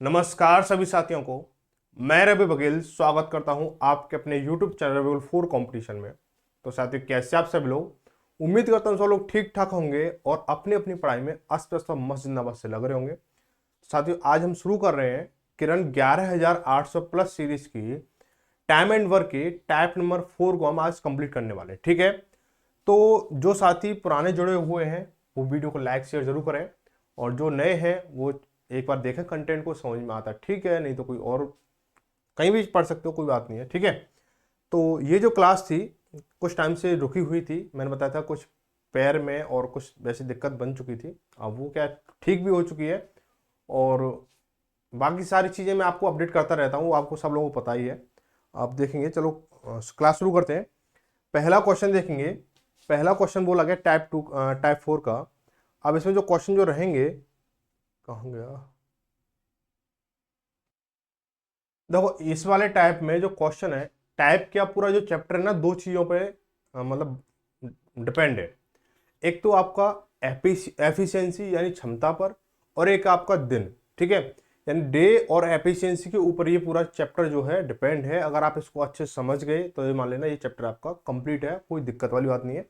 नमस्कार सभी साथियों को। मैं रवि बघेल स्वागत करता हूं आपके अपने YouTube चैनल रवि 4 कंपटीशन में। तो साथियों, कैसे आप सभी लोग? उम्मीद करता हूं सब लोग ठीक ठाक होंगे और अपनी अपनी पढ़ाई में अस्त व्यस्त और मस्त जिंदाबाद से लग रहे होंगे। साथियों, आज हम शुरू कर रहे हैं किरण 11800 प्लस सीरीज की टाइम एंड वर्क की टाइप नंबर 4 को हम आज कंप्लीट करने वाले हैं। ठीक है, तो जो साथी पुराने जुड़े हुए हैं वो वीडियो को लाइक शेयर जरूर करें, और जो नए हैं वो एक बार देखें कंटेंट को, समझ में आता है ठीक है, नहीं तो कोई और कहीं भी पढ़ सकते हो, कोई बात नहीं है। ठीक है, तो ये जो क्लास थी कुछ टाइम से रुकी हुई थी, मैंने बताया था कुछ पैर में और कुछ वैसी दिक्कत बन चुकी थी, अब वो क्या ठीक भी हो चुकी है। और बाकी सारी चीज़ें मैं आपको अपडेट करता रहता हूँ, वो आपको सब लोगों को पता ही है। आप देखेंगे, चलो क्लास शुरू करते हैं। पहला क्वेश्चन देखेंगे। पहला क्वेश्चन बोला गया टाइप 4 का। अब इसमें जो क्वेश्चन जो रहेंगे, कहाँ गया, देखो इस वाले टाइप में जो क्वेश्चन है, टाइप क्या पूरा जो चैप्टर है ना, दो चीजों पे मतलब डिपेंड है। एक तो आपका एफिशिएंसी यानी क्षमता पर, और एक आपका दिन। ठीक है, यानी डे और एफिशिएंसी के ऊपर ये पूरा चैप्टर जो है डिपेंड है। अगर आप इसको अच्छे से समझ गए तो ये मान लेना ये चैप्टर आपका कंप्लीट है, कोई दिक्कत वाली बात नहीं है।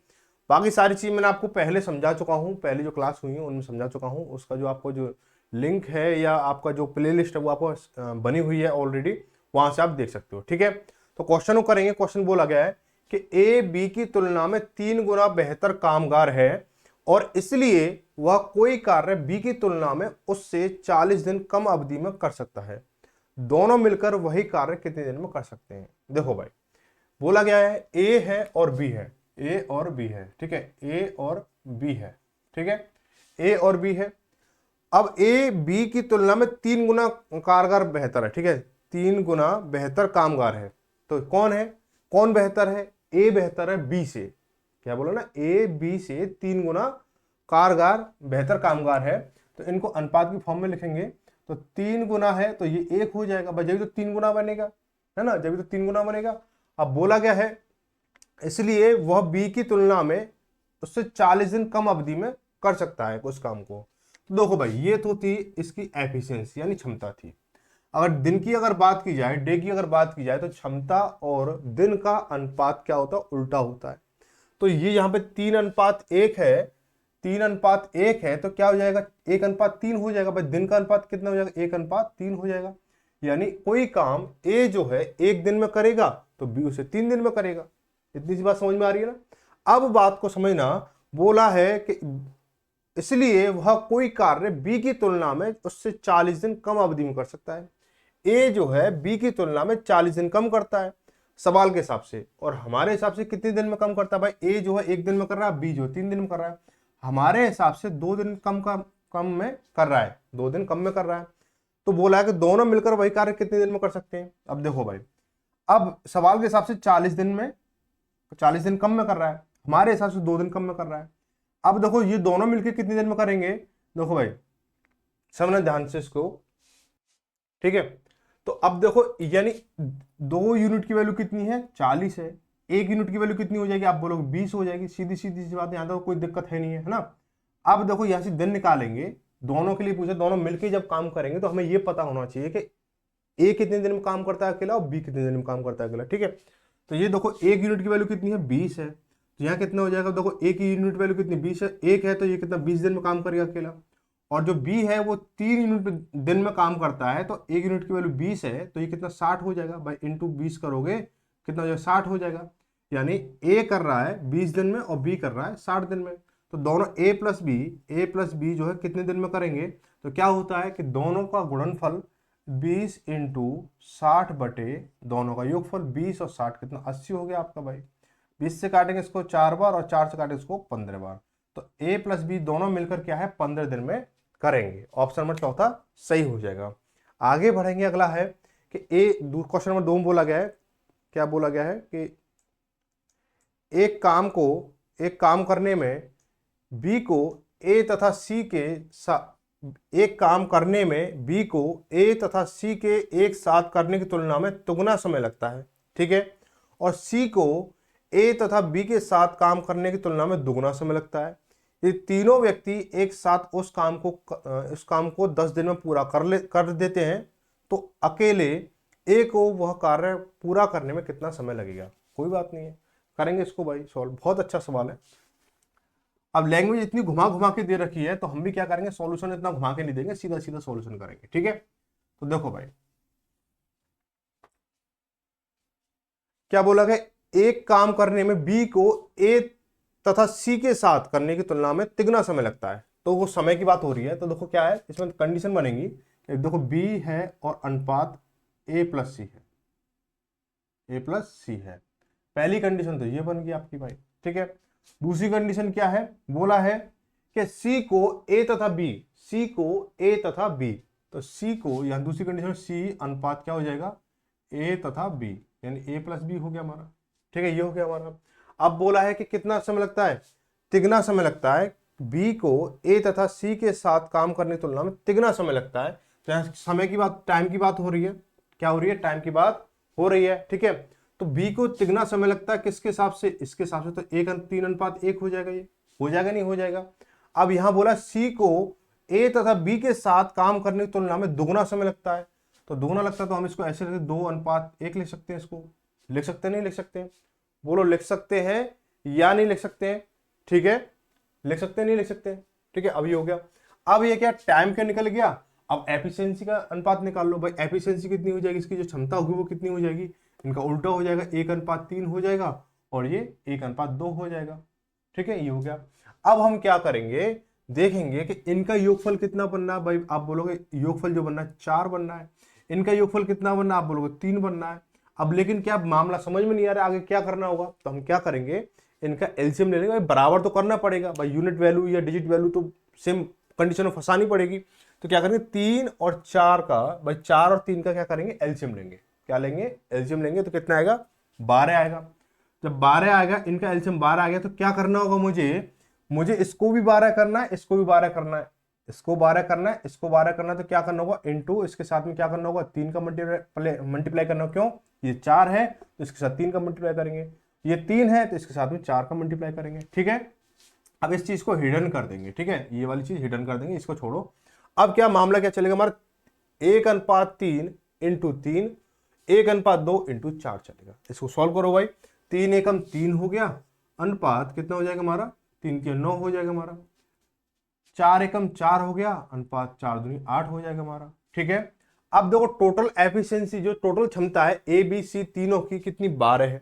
बाकी सारी चीज मैंने आपको पहले समझा चुका हूँ, पहले जो क्लास हुई है उनमें समझा चुका हूँ। उसका जो आपको जो लिंक है या आपका जो प्लेलिस्ट है वो आपको बनी हुई है ऑलरेडी, वहां से आप देख सकते हो। ठीक है, तो क्वेश्चन को करेंगे। क्वेश्चन बोला गया है कि ए बी की तुलना में 3 गुना बेहतर कामगार है और इसलिए वह कोई कार्य बी की तुलना में उससे 40 दिन कम अवधि में कर सकता है। दोनों मिलकर वही कार्य कितने दिन में कर सकते हैं? देखो भाई, बोला गया है ए है और बी है, ए और बी है। ठीक है, ए और बी है। ठीक है, ए और बी है। अब ए बी की तुलना में 3 गुना कारगर बेहतर है। ठीक है, 3 गुना बेहतर कामगार है। तो कौन है, कौन बेहतर है? ए बेहतर है बी से। क्या बोला ना, ए बी से 3 गुना कारगर बेहतर कामगार है। तो इनको अनुपात की फॉर्म में लिखेंगे। तो 3 गुना है तो ये 1 हो जाएगा भाई, जब तो 3 गुना बनेगा, है ना, जब तो 3 गुना बनेगा। अब बोला गया है इसलिए वह बी की तुलना में उससे 40 दिन कम अवधि में कर सकता है उस काम को। तो देखो भाई, ये तो थी इसकी एफिशिएंसी यानी क्षमता थी। अगर दिन की अगर बात की जाए, डे की अगर बात की जाए, तो क्षमता और दिन का अनुपात क्या होता है? उल्टा होता है। तो ये यहाँ पे 3:1 है, 3:1 है, तो क्या हो जाएगा? 1:3 हो जाएगा भाई। दिन का अनुपात कितना हो जाएगा? 1:3 हो जाएगा। यानी कोई काम ए जो है 1 दिन में करेगा तो बी उसे 3 दिन में करेगा। इतनी सी बात समझ में आ रही है ना? अब बात को समझना। बोला है कि इसलिए वह कोई कार्य बी की तुलना में उससे 40 दिन कम अवधि में कर सकता है। ए जो है बी की तुलना में 40 दिन कम करता है सवाल के हिसाब से, और हमारे हिसाब से कितने दिन में कम करता है भाई? ए जो है 1 दिन में कर रहा है, बी जो है 3 दिन में कर रहा है। हमारे हिसाब से 2 दिन कम में कर रहा है, 2 दिन कम में कर रहा है। तो बोला है कि दोनों मिलकर वही कार्य कितने दिन में कर सकते हैं? अब देखो भाई, अब सवाल के हिसाब से 40 दिन में, 40 दिन कम में कर रहा है, हमारे हिसाब से 2 दिन कम में कर रहा है। अब देखो ये दोनों मिलकर कितने दिन में करेंगे? देखो भाई, समझना ध्यान से इसको। ठीक है, तो अब देखो, यानी 2 यूनिट की वैल्यू कितनी है? 40 है। 1 यूनिट की वैल्यू कितनी हो जाएगी? आप बोलोगे 20 हो जाएगी। सीधी सीधी सी बात, यहां तो कोई दिक्कत है नहीं है ना? अब देखो यहां से दिन निकालेंगे, दोनों के लिए पूछे, दोनों मिलकर जब काम करेंगे तो हमें यह पता होना चाहिए कि ए कितने दिन में काम करता है अकेला और बी कितने दिन में काम करता है अकेला। ठीक है, तो ये देखो 1 यूनिट की वैल्यू कितनी है? 20 है। तो यहाँ कितना हो जाएगा? देखो एक की यूनिट वैल्यू कितनी? 20 है। एक है तो ये कितना? 20 दिन में काम करेगा अकेला। और जो बी है वो 3 यूनिट दिन में काम करता है, तो 1 यूनिट की वैल्यू 20 है, तो ये कितना? 60 हो जाएगा भाई। इंटू 20 करोगे कितना हो जाएगा? 60 हो जाएगा। यानी ए कर रहा है 20 दिन में और बी कर रहा है 60 दिन में। तो दोनों ए प्लस बी जो है कितने दिन में करेंगे? तो क्या होता है कि दोनों का गुणनफल 20 इंटू 60 बटे दोनों का योगफल 20 और 60 कितना? 80 हो गया आपका भाई। 20 से काटेंगे इसको 4 बार और 4 से काटेंगे इसको 15 बार। तो ए प्लस बी दोनों मिलकर क्या है? 15 दिन में करेंगे। ऑप्शन नंबर चौथा सही हो जाएगा। आगे बढ़ेंगे। अगला है कि क्वेश्चन नंबर 2 में बोला गया है, क्या बोला गया है कि एक काम करने में बी को ए तथा सी के एक काम करने में बी को ए तथा सी के एक साथ करने की तुलना में दुगना समय लगता है। ठीक है, और सी को ए तथा बी के साथ काम करने की तुलना में दुगना समय लगता है। ये तीनों व्यक्ति एक साथ उस काम को 10 दिन में पूरा कर देते हैं तो अकेले एक को वह कार्य पूरा करने में कितना समय लगेगा। कोई बात नहीं है, करेंगे इसको भाई सॉल्व। बहुत अच्छा सवाल है। अब लैंग्वेज इतनी घुमा घुमा के दे रखी है तो हम भी क्या करेंगे, सॉल्यूशन इतना घुमा के नहीं देंगे, सीधा सीधा सॉल्यूशन करेंगे। ठीक है, तो देखो भाई क्या बोला गया, एक काम करने में बी को ए तथा सी के साथ करने की तुलना में तिगुना समय लगता है। तो वो समय की बात हो रही है, तो देखो क्या है इसमें कंडीशन बनेगी कि देखो बी है और अनुपात ए प्लस सी है, ए प्लस सी है। पहली कंडीशन तो ये बन गई आपकी भाई। ठीक है, दूसरी कंडीशन क्या है, बोला है कि सी को ए तथा बी, सी को ए तथा बी, तो सी को यहां दूसरी कंडीशन सी अनुपात क्या हो जाएगा, ए तथा बी, यानी ए प्लस बी हो गया हमारा। ठीक है, ये हो गया हमारा। अब बोला है कि कितना समय लगता है, तिगुना समय लगता है। बी को ए तथा सी के साथ काम करने की तुलना में तिगुना समय लगता है। तो यहाँ समय की बात, टाइम की बात हो रही है। क्या हो रही है, टाइम की बात हो रही है। ठीक है, तो बी को तिगुना समय लगता है किसके हिसाब से, इसके हिसाब से, तो 3:1 हो जाएगा। ये हो जाएगा नहीं हो जाएगा। अब यहां बोला सी को ए तथा बी के साथ काम करने की तुलना में दुगुना समय लगता है। तो दुगुना लगता है तो हम इसको ऐसे 2:1 लिख सकते हैं। इसको लिख सकते हैं, नहीं लिख सकते, बोलो लिख सकते हैं या नहीं लिख सकते हैं। ठीक है, लिख सकते हैं नहीं लिख सकते हैं। ठीक है, अब ये हो गया। अब ये क्या, टाइम क्या निकल गया, अब एफिशिएंसी का अनुपात निकाल लो भाई। एफिशिएंसी कितनी हो जाएगी, इसकी जो क्षमता होगी वो कितनी हो जाएगी, इनका उल्टा हो जाएगा, 1:3 हो जाएगा और ये 1:2 हो जाएगा। ठीक है, ये हो गया। अब हम क्या करेंगे, देखेंगे कि इनका योगफल कितना बनना है भाई। आप बोलोगे योगफल जो बनना है 4 बनना है, इनका योगफल कितना बनना है, आप बोलोगे 3 बनना है। अब लेकिन क्या मामला समझ में नहीं आ रहा, आगे क्या करना होगा, तो हम क्या करेंगे, इनका एलसीएम ले लेंगे। बराबर तो करना पड़ेगा भाई, यूनिट वैल्यू या डिजिट वैल्यू तो सेम कंडीशन में फंसानी पड़ेगी। तो क्या करेंगे, 3 और 4 का भाई, 4 और 3 का क्या करेंगे, एलसीएम लेंगे। क्या लेंगे, एलसीएम लेंगे। तो कितना आएगा, 12 आएगा। जब 12 आएगा, इनका एलसीएम 12 आ गया, तो क्या करना होगा मुझे इसको भी 12 करना है, इसको भी 12 करना है, इसको 12 करना है, इसको 12 करना है। तो क्या करना होगा, इनटू इसके साथ में क्या करना होगा, 3 का मल्टीप्लाई करना होगा। क्यों, ये 4 है तो इसके साथ 3 का मल्टीप्लाई करेंगे, ये 3 है तो इसके साथ में 4 का मल्टीप्लाई करेंगे। ठीक है, अब इस चीज को हिडन कर देंगे। ठीक है, ये वाली चीज हिडन कर देंगे, इसको छोड़ो। अब क्या मामला क्या चलेगा हमारा, 1:3 इंटू 3, 1:2 इंटू 4 चलेगा। इसको सॉल्व करो भाई। 3 एकम 3 हो गया, अनुपात कितना हो जाएगा हमारा, 3 के 9 हो जाएगा हमारा। 4 एकम 4 हो गया, अनुपात 4 दूनी 8 हो जाएगा हमारा। ठीक है, अब देखो टोटल एफिशिएंसी, जो टोटल क्षमता है ए बी सी तीनों की कितनी, 12 है,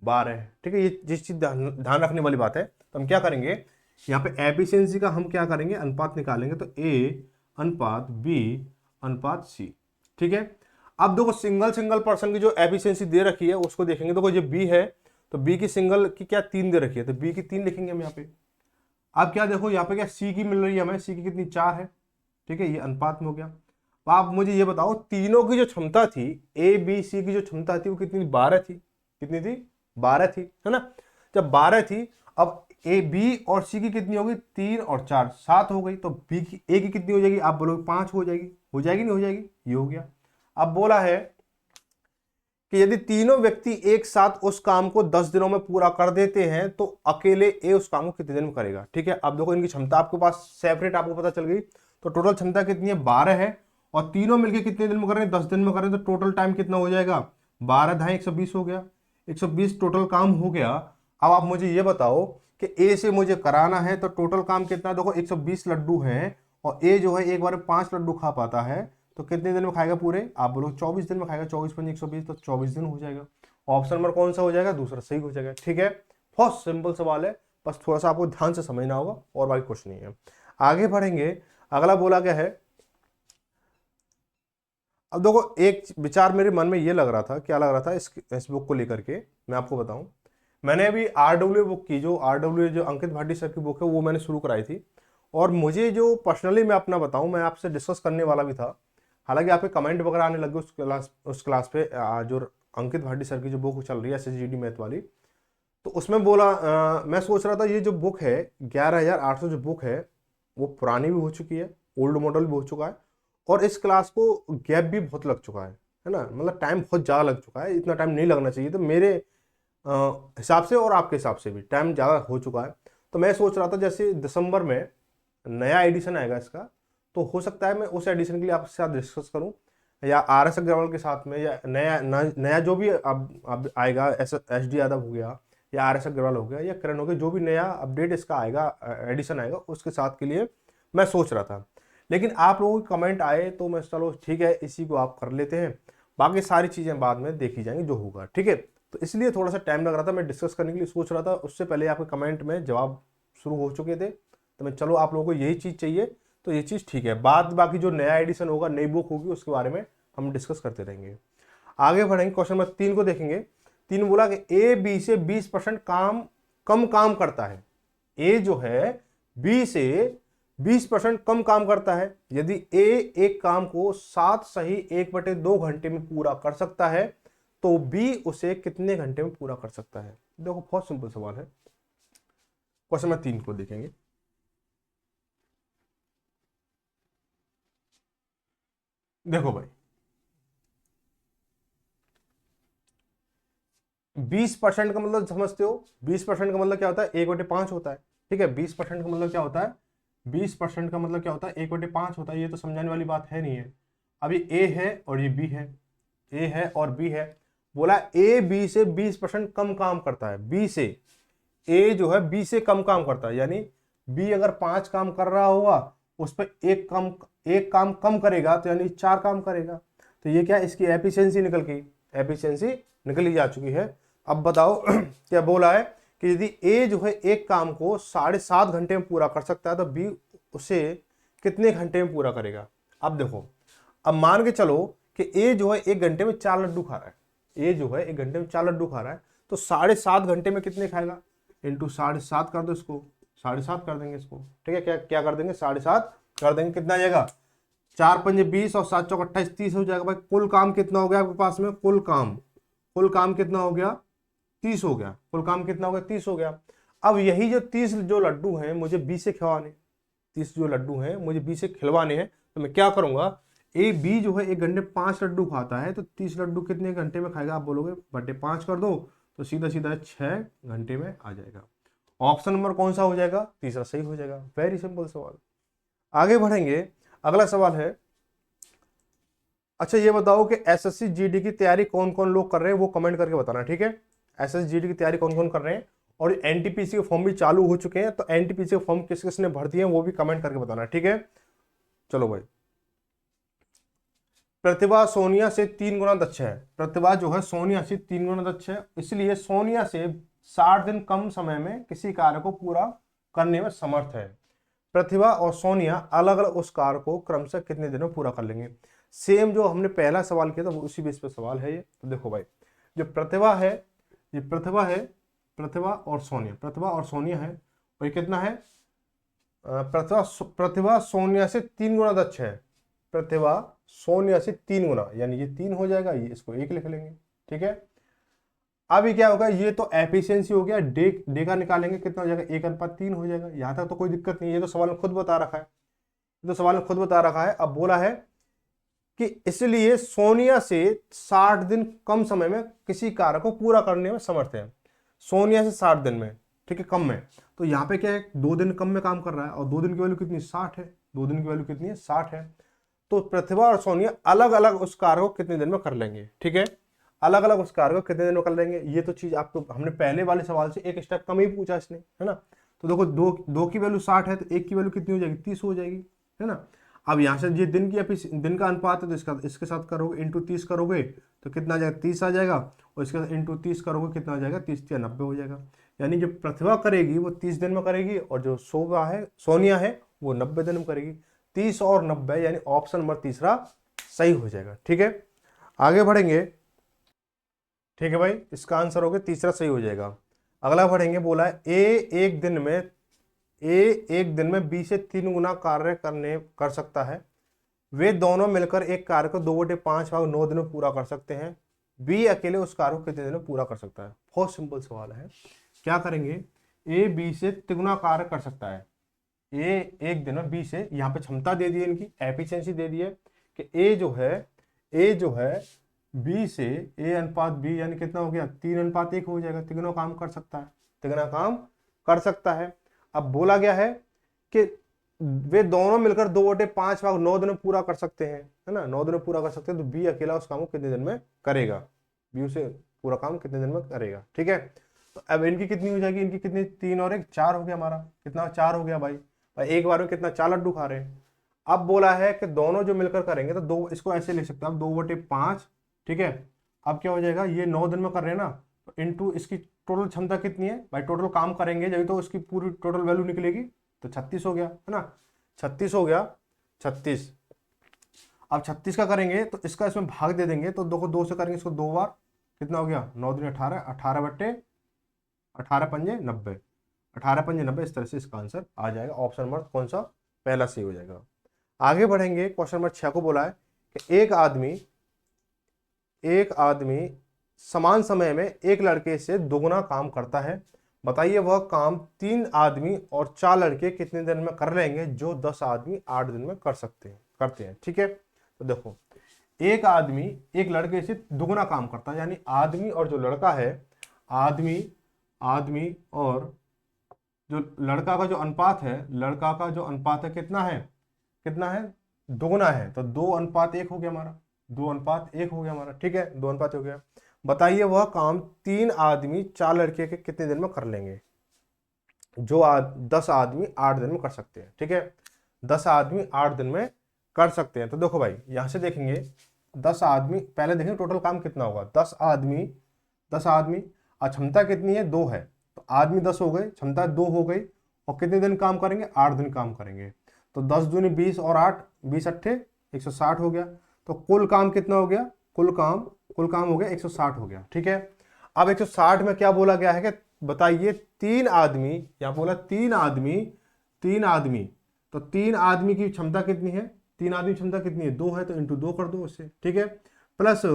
12 है। ठीक है, ये जिस चीज ध्यान रखने वाली बात है। तो हम क्या करेंगे, यहाँ पे एफिशिएंसी का हम क्या करेंगे, अनुपात निकालेंगे। तो ए अनुपात बी अनुपात सी। ठीक है, अब देखो सिंगल पर्सन की जो एफिशिएंसी दे रखी है उसको देखेंगे। देखो ये बी है तो बी की सिंगल की क्या 3 दे रखी है, तो बी की 3 लिखेंगे हम यहाँ पे। अब क्या देखो यहाँ पे क्या सी की मिल रही है हमें, सी की कितनी 4 है। ठीक है, ये अनुपात में हो गया। तो आप मुझे ये बताओ, तीनों की जो क्षमता थी, ए बी सी की जो क्षमता थी वो कितनी, 12 थी। कितनी थी, 12 थी, है ना। जब 12 थी, अब ए बी और सी की कितनी होगी, 3 और 4 7 हो गई। तो बी की ए की कितनी हो जाएगी, आप बोलोगे 5 हो जाएगी। हो जाएगी नहीं हो जाएगी, ये हो गया। अब बोला है कि यदि तीनों व्यक्ति एक साथ उस काम को 10 दिनों में पूरा कर देते हैं तो अकेले ए उस काम को कितने दिन में करेगा। ठीक है, अब देखो इनकी क्षमता आपके पास सेपरेट आपको पता चल गई। तो टोटल क्षमता कितनी है, 12 है, और तीनों मिलकर कितने दिन में कर रहे हैं, 10 दिन में कर रहे हैं। तो टोटल टाइम कितना हो जाएगा, 12 ढाई 120 हो गया, 120 टोटल काम हो गया। अब आप मुझे ये बताओ कि ए से मुझे कराना है तो टोटल काम कितना, देखो 120 लड्डू है और ए जो है एक बार में 5 लड्डू खा पाता है, तो कितने दिन में खाएगा पूरे, आप बोलो 24 दिन में खाएगा। 24 पंजे 120, तो 24 दिन हो जाएगा। ऑप्शन नंबर कौन सा हो जाएगा, दूसरा सही हो जाएगा। ठीक है, बहुत सिंपल सवाल है, बस थोड़ा सा आपको ध्यान से समझना होगा और बाकी कुछ नहीं है। आगे बढ़ेंगे, अगला बोला गया है। अब देखो एक विचार मेरे मन में ये लग रहा था, क्या लग रहा था इस बुक को लेकर के, मैं आपको बताऊं। मैंने अभी आरडब्ल्यू बुक की, जो आरडब्ल्यू जो अंकित भाटी सर की बुक है वो मैंने शुरू कराई थी। और मुझे जो पर्सनली मैं अपना बताऊं, मैं आपसे डिस्कस करने वाला भी था। हालांकि आपके कमेंट वगैरह आने लगे उस क्लास पे, जो अंकित भाटी सर की जो बुक चल रही है SSGD मैथ वाली, तो उसमें बोला मैं सोच रहा था ये जो बुक है 11,800 जो बुक है वो पुरानी भी हो चुकी है, ओल्ड मॉडल भी हो चुका है, और इस क्लास को गैप भी बहुत लग चुका है ना, मतलब टाइम बहुत ज़्यादा लग चुका है। इतना टाइम नहीं लगना चाहिए, तो मेरे हिसाब से और आपके हिसाब से भी टाइम ज़्यादा हो चुका है। तो मैं सोच रहा था जैसे दिसंबर में नया एडिशन आएगा इसका, तो हो सकता है मैं उस एडिशन के लिए आपके साथ डिस्कस करूं, या आर एस अग्रवाल के साथ में, या नया जो भी अब आएगा, एस डी यादव हो गया, या आर एस अग्रवाल हो गया, या करण हो गया, जो भी नया अपडेट इसका आएगा, एडिशन आएगा, उसके साथ के लिए मैं सोच रहा था। लेकिन आप लोगों के कमेंट आए तो मैं चलो ठीक है इसी को आप कर लेते हैं, बाकी सारी चीज़ें बाद में देखी जाएंगी जो होगा, ठीक है। तो इसलिए थोड़ा सा टाइम लग रहा था, मैं डिस्कस करने के लिए सोच रहा था, उससे पहले आपके कमेंट में जवाब शुरू हो चुके थे, तो मैं चलो आप लोगों को यही चीज़ चाहिए तो ये चीज़ ठीक है, बाकी जो नया एडिशन होगा, नई बुक होगी, उसके बारे में हम डिस्कस करते रहेंगे। आगे बढ़ेंगे, क्वेश्चन नंबर 3 को देखेंगे। 3 बोला कि ए बी से 20% कम काम करता है। ए जो है बी से 20% कम काम करता है। यदि ए एक काम को 7 सही 1/2 घंटे में पूरा कर सकता है तो बी उसे कितने घंटे में पूरा कर सकता है। देखो बहुत सिंपल सवाल है। क्वेश्चन नंबर 3 को देखेंगे। देखो भाई 20% का मतलब समझते हो, 20% का मतलब क्या होता है, 1/5 होता है। ठीक है, 20% का मतलब क्या होता है, 20% का मतलब क्या होता है, 1/5 होता है। ये तो समझाने वाली बात है नहीं है। अभी ए है और ये बी है, ए है और बी है। बोला ए बी से 20% कम काम करता है। बी से, ए जो है बी से कम काम करता है, यानी बी अगर 5 काम कर रहा होगा, उस पर एक काम कम करेगा, तो यानी 4 काम करेगा। तो ये क्या, इसकी एफिशिएंसी निकल गई, एफिशिएंसी निकली जा चुकी है। अब बताओ क्या बोला है कि यदि ए जो है एक काम को 7.5 घंटे में पूरा कर सकता है तो बी उसे कितने घंटे में पूरा करेगा। अब देखो, अब मान के चलो कि ए जो है 1 घंटे में 4 लड्डू खा रहा है। ए जो है 1 घंटे में 4 लड्डू खा रहा है, तो 7.5 घंटे में कितने खाएगा, इंटू 7.5 कर दो इसको, 7.5 कर देंगे इसको। ठीक है, क्या क्या कर देंगे, 7.5 कर देंगे। कितना आ जाएगा, 4 पंजे 20 और 7 चौक 28, 30 हो जाएगा। भाई कुल काम कितना हो गया आपके पास में, कुल काम कितना हो गया, 30 हो गया। कुल काम कितना हो गया, 30 हो गया। अब यही जो 30 जो लड्डू हैं मुझे बी से खिलवाने, 30 जो लड्डू हैं मुझे बी से खिलवाने हैं, तो मैं क्या करूंगा, ए बी जो है 1 घंटे 5 लड्डू खाता है, तो 30 लड्डू कितने घंटे में खाएगा, आप बोलोगे बटे 5 कर दो, तो सीधा सीधा 6 घंटे में आ जाएगा। ऑप्शन नंबर कौन सा हो जाएगा, तीसरा सही हो जाएगा। वेरी सिंपल सवाल। आगे बढ़ेंगे, अगला सवाल है, अच्छा ये बताओ कि एसएससी जीडी की तैयारी कौन कौन लोग कर रहे हैं, वो कमेंट करके बताना। ठीक है, एसएससी जीडी की तैयारी कौन कौन कर रहे हैं, और एनटीपीसी के फॉर्म भी चालू हो चुके हैं, तो एनटीपीसी के फॉर्म किस किसने भर दिए हैं वो भी कमेंट करके बताना। ठीक है, चलो भाई। प्रतिभा सोनिया से 3 गुना दक्ष है। प्रतिभा जो है सोनिया से 3 गुना दक्ष है, इसलिए सोनिया से 60 दिन कम समय में किसी कार्य को पूरा करने में समर्थ है। प्रतिभा और सोनिया अलग अलग उस कार्य को क्रमशः कितने दिन में पूरा कर लेंगे। सेम जो हमने पहला सवाल किया था वो उसी बेस पे सवाल है ये। तो देखो भाई, जो प्रतिभा है, ये प्रतिभा है, प्रतिभा और सोनिया है, और ये कितना है, प्रतिभा सोनिया से 3 गुना दक्ष है। प्रतिभा सोनिया से 3 गुना, यानी ये 3 हो जाएगा, ये इसको 1 लिख लेंगे। ठीक है, अब ये क्या होगा, ये तो एफिशिएंसी हो गया, डे का निकालेंगे कितना हो जाएगा, 1:3 हो जाएगा। यहां तक तो कोई दिक्कत नहीं है, ये तो सवाल में खुद बता रखा है, ये तो सवाल में खुद बता रखा है। अब बोला है कि इसलिए सोनिया से 60 दिन कम समय में किसी कार्य को पूरा करने में समर्थ है। सोनिया से 60 दिन में, ठीक है, कम में, तो यहाँ पे क्या है, 2 दिन कम में काम कर रहा है, और 2 दिन की वैल्यू कितनी, 60 है। 2 दिन की वैल्यू कितनी है, 60 है। तो प्रतिभा और सोनिया अलग अलग उस कार्य को कितने दिन में कर लेंगे। ठीक है, अलग अलग उस कार्य को कितने दिन में कर लेंगे, ये तो चीज आपको हमने पहले वाले सवाल से एक स्टेप कम ही पूछा इसने, है ना। तो देखो, दो की वैल्यू 60 है, तो एक की वैल्यू कितनी हो जाएगी, 30 हो जाएगी, है ना। अब यहाँ से ये दिन का अनुपात है, तो इसके साथ करोगे इंटू 30 करोगे तो कितना आ जाएगा, 30 आ जाएगा, और इसके साथ इंटू 30 करोगे कितना आ जाएगा, 30 या 90 हो जाएगा। यानी जो प्रतिभा करेगी वो 30 दिन में करेगी, और जो सोनिया है वो 90 दिन में करेगी। 30 और 90, यानी ऑप्शन नंबर तीसरा सही हो जाएगा। ठीक है, आगे बढ़ेंगे। ठीक है भाई, इसका आंसर हो गया तीसरा सही हो जाएगा। अगला बढ़ेंगे, बोला है ए एक दिन में बी से 3 गुना कार्य कर सकता है। वे दोनों मिलकर एक कार्य को 2/5 भाग 9 दिन में पूरा कर सकते हैं। बी अकेले उस कार्य को कितने दिन में पूरा कर सकता है। बहुत सिंपल सवाल है। क्या करेंगे, ए बी से तिगुना कार्य कर सकता है। ए एक दिन में बी से, यहाँ पे क्षमता दे दी है, इनकी एफिशिएंसी दे दी है कि ए जो है बी से A/B, यानी कितना हो गया, 3:1 हो जाएगा। तिगुना काम कर सकता है, तिगुना काम कर सकता है। अब बोला गया है कि वे दोनों मिलकर 2/5 भाग 9 दिन में पूरा कर सकते हैं, है ना, 9 दिन में पूरा कर सकते हैं। तो बी अकेला उस काम को कितने दिन में करेगा, बी उसे पूरा काम कितने दिन में करेगा। ठीक है, तो अब इनकी कितनी हो जाएगी, इनकी कितनी, 3 और 1 4 हो गया हमारा, कितना 4 हो गया भाई, एक बार में कितना 4 लड्डू खा रहे हैं। अब बोला है कि दोनों जो मिलकर करेंगे तो दो, इसको ऐसे लिख सकते हैं आप 2/5। ठीक है, अब क्या हो जाएगा, ये 9 दिन में कर रहे हैं ना, तो इंटू इसकी टोटल क्षमता कितनी है भाई, टोटल काम करेंगे जब तो उसकी पूरी टोटल वैल्यू निकलेगी, तो 36 हो गया, है ना, 36 हो गया, 36। अब 36 का करेंगे तो इसका इसमें भाग दे देंगे, तो 2 को 2 से करेंगे इसको 2 बार, कितना हो गया 9 दूनी 18, 18 पंजे 90, 18 पंजे 90। इस तरह से इसका आंसर आ जाएगा। ऑप्शन नंबर कौन सा, पहला सही हो जाएगा। आगे बढ़ेंगे, क्वेश्चन नंबर 6 को बोला है कि एक आदमी समान समय में एक लड़के से दोगुना काम करता है, बताइए वह काम 3 आदमी और 4 लड़के कितने दिन में कर लेंगे जो 10 आदमी 8 दिन में करते हैं। ठीक है, तो देखो एक आदमी एक लड़के से दुगना काम करता है, यानी आदमी और जो लड़का है, आदमी और जो लड़का का जो अनुपात है, कितना है दुगना है, तो 2:1 हो गया हमारा, 2:1 हो गया हमारा। ठीक है, 2:1 हो गया। बताइए वह काम 3 आदमी 4 लड़के के कितने दिन में कर लेंगे जो 10 आदमी 8 दिन में कर सकते हैं। ठीक है, 10 आदमी 8 दिन में कर सकते हैं। तो देखो भाई यहां से देखेंगे 10 आदमी, पहले देखेंगे टोटल काम कितना होगा, 10 आदमी और क्षमता कितनी है, 2 है, तो आदमी 10 हो गए, क्षमता 2 हो गई, और कितने दिन काम करेंगे, 8 दिन काम करेंगे। तो 10 दूनी 20 और 8 20 अट्ठे 160 हो गया। तो कुल काम कितना हो गया, कुल काम हो गया 160 हो गया। ठीक है, अब 160 में क्या बोला गया है कि बताइए 3 आदमी, यहां बोला 3 आदमी, तो 3 आदमी की क्षमता कितनी है, 3 आदमी क्षमता कितनी है, 2 है, तो इंटू 2 कर दो उससे। ठीक है, प्लस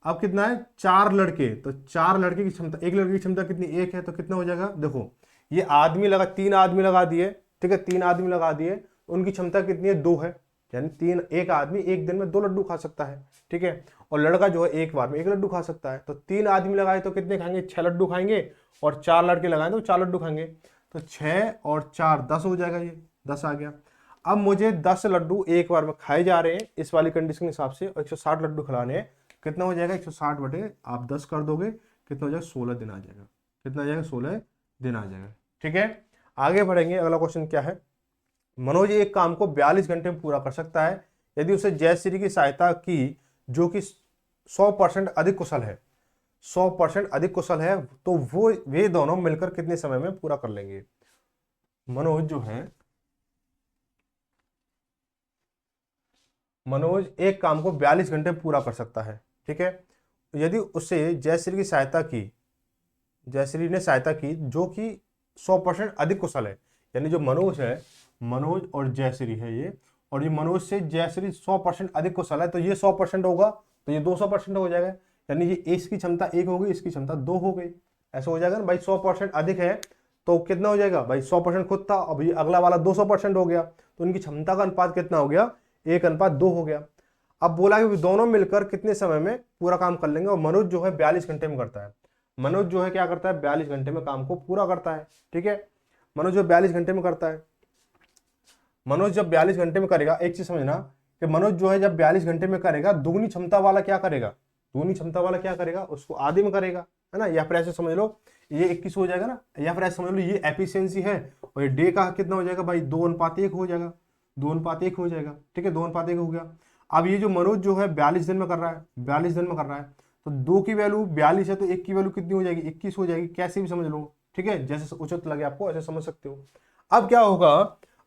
अब कितना है 4 लड़के, तो 4 लड़के की क्षमता, एक लड़के की क्षमता कितनी 1 है, तो कितना हो जाएगा, देखो ये आदमी लगा, 3 आदमी लगा दिए। ठीक है, 3 आदमी लगा दिए, उनकी क्षमता कितनी है, 2 है, यानी एक आदमी एक दिन में 2 लड्डू खा सकता है। ठीक है, और लड़का जो है एक बार में 1 लड्डू खा सकता है। तो 3 आदमी लगाए तो कितने खाएंगे, 6 लड्डू खाएंगे, और 4 लड़के लगाए तो 4 लड्डू खाएंगे। तो 6 और 4 10 हो जाएगा, ये 10 आ गया। अब मुझे 10 लड्डू एक बार में खाए जा रहे हैं इस वाली कंडीशन के हिसाब से, और 160 लड्डू खिलाने हैं, कितना हो जाएगा, 160 बटे आप 10 कर दोगे, कितना हो जाएगा, 16 दिन आ जाएगा। कितना आ जाएगा, 16 दिन आ जाएगा। ठीक है, आगे बढ़ेंगे। अगला क्वेश्चन क्या है, मनोज एक काम को 42 घंटे में पूरा कर सकता है, यदि उसे जयश्री की सहायता की जो कि 100% अधिक कुशल है, 100% अधिक कुशल है, तो वे दोनों मिलकर कितने समय में पूरा कर लेंगे। मनोज एक काम को 42 घंटे में पूरा कर सकता है। ठीक है, यदि उसे जयश्री ने सहायता की जो कि 100% अधिक कुशल है, यानी जो मनोज और जयश्री है ये, और ये मनोज से जयश्री 100% अधिक कुशल है, तो ये 100% होगा, तो ये 200% हो जाएगा, यानी ये इसकी क्षमता 1 हो गई, इसकी क्षमता 2 हो गई, ऐसा हो जाएगा ना भाई। 100% अधिक है तो कितना हो जाएगा भाई, 100% खुद था, अब ये अगला वाला 200% हो गया, तो उनकी क्षमता का अनुपात कितना हो गया, 1:2 हो गया। अब बोला कि दोनों मिलकर कितने समय में पूरा काम कर लेंगे, और मनोज जो है 42 घंटे में करता है। मनोज जो है क्या करता है, 42 घंटे में काम को पूरा करता है। ठीक है, मनोज जो 42 घंटे में करता है, मनोज जब 42 घंटे में करेगा, एक चीज समझना कि मनोज जो है जब 42 घंटे में करेगा, दुगनी क्षमता वाला क्या करेगा, उसको आधे में करेगा, है ना, या फिर ऐसे समझ लो ये 21 हो जाएगा ना, या फिर ऐसे समझ लो ये एफिशिएंसी है, और ये डे का कितना हो जाएगा भाई, 2:1 हो जाएगा, 2:1 हो जाएगा। ठीक है, 2:1 हो गया। अब ये जो मनोज जो है 42 दिन में कर रहा है, तो 2 की वैल्यू 42 है, तो 1 की वैल्यू कितनी हो जाएगी, 21 हो जाएगी, कैसे भी समझ लो। ठीक है, जैसे उचित लगे आपको ऐसे समझ सकते हो। अब क्या होगा,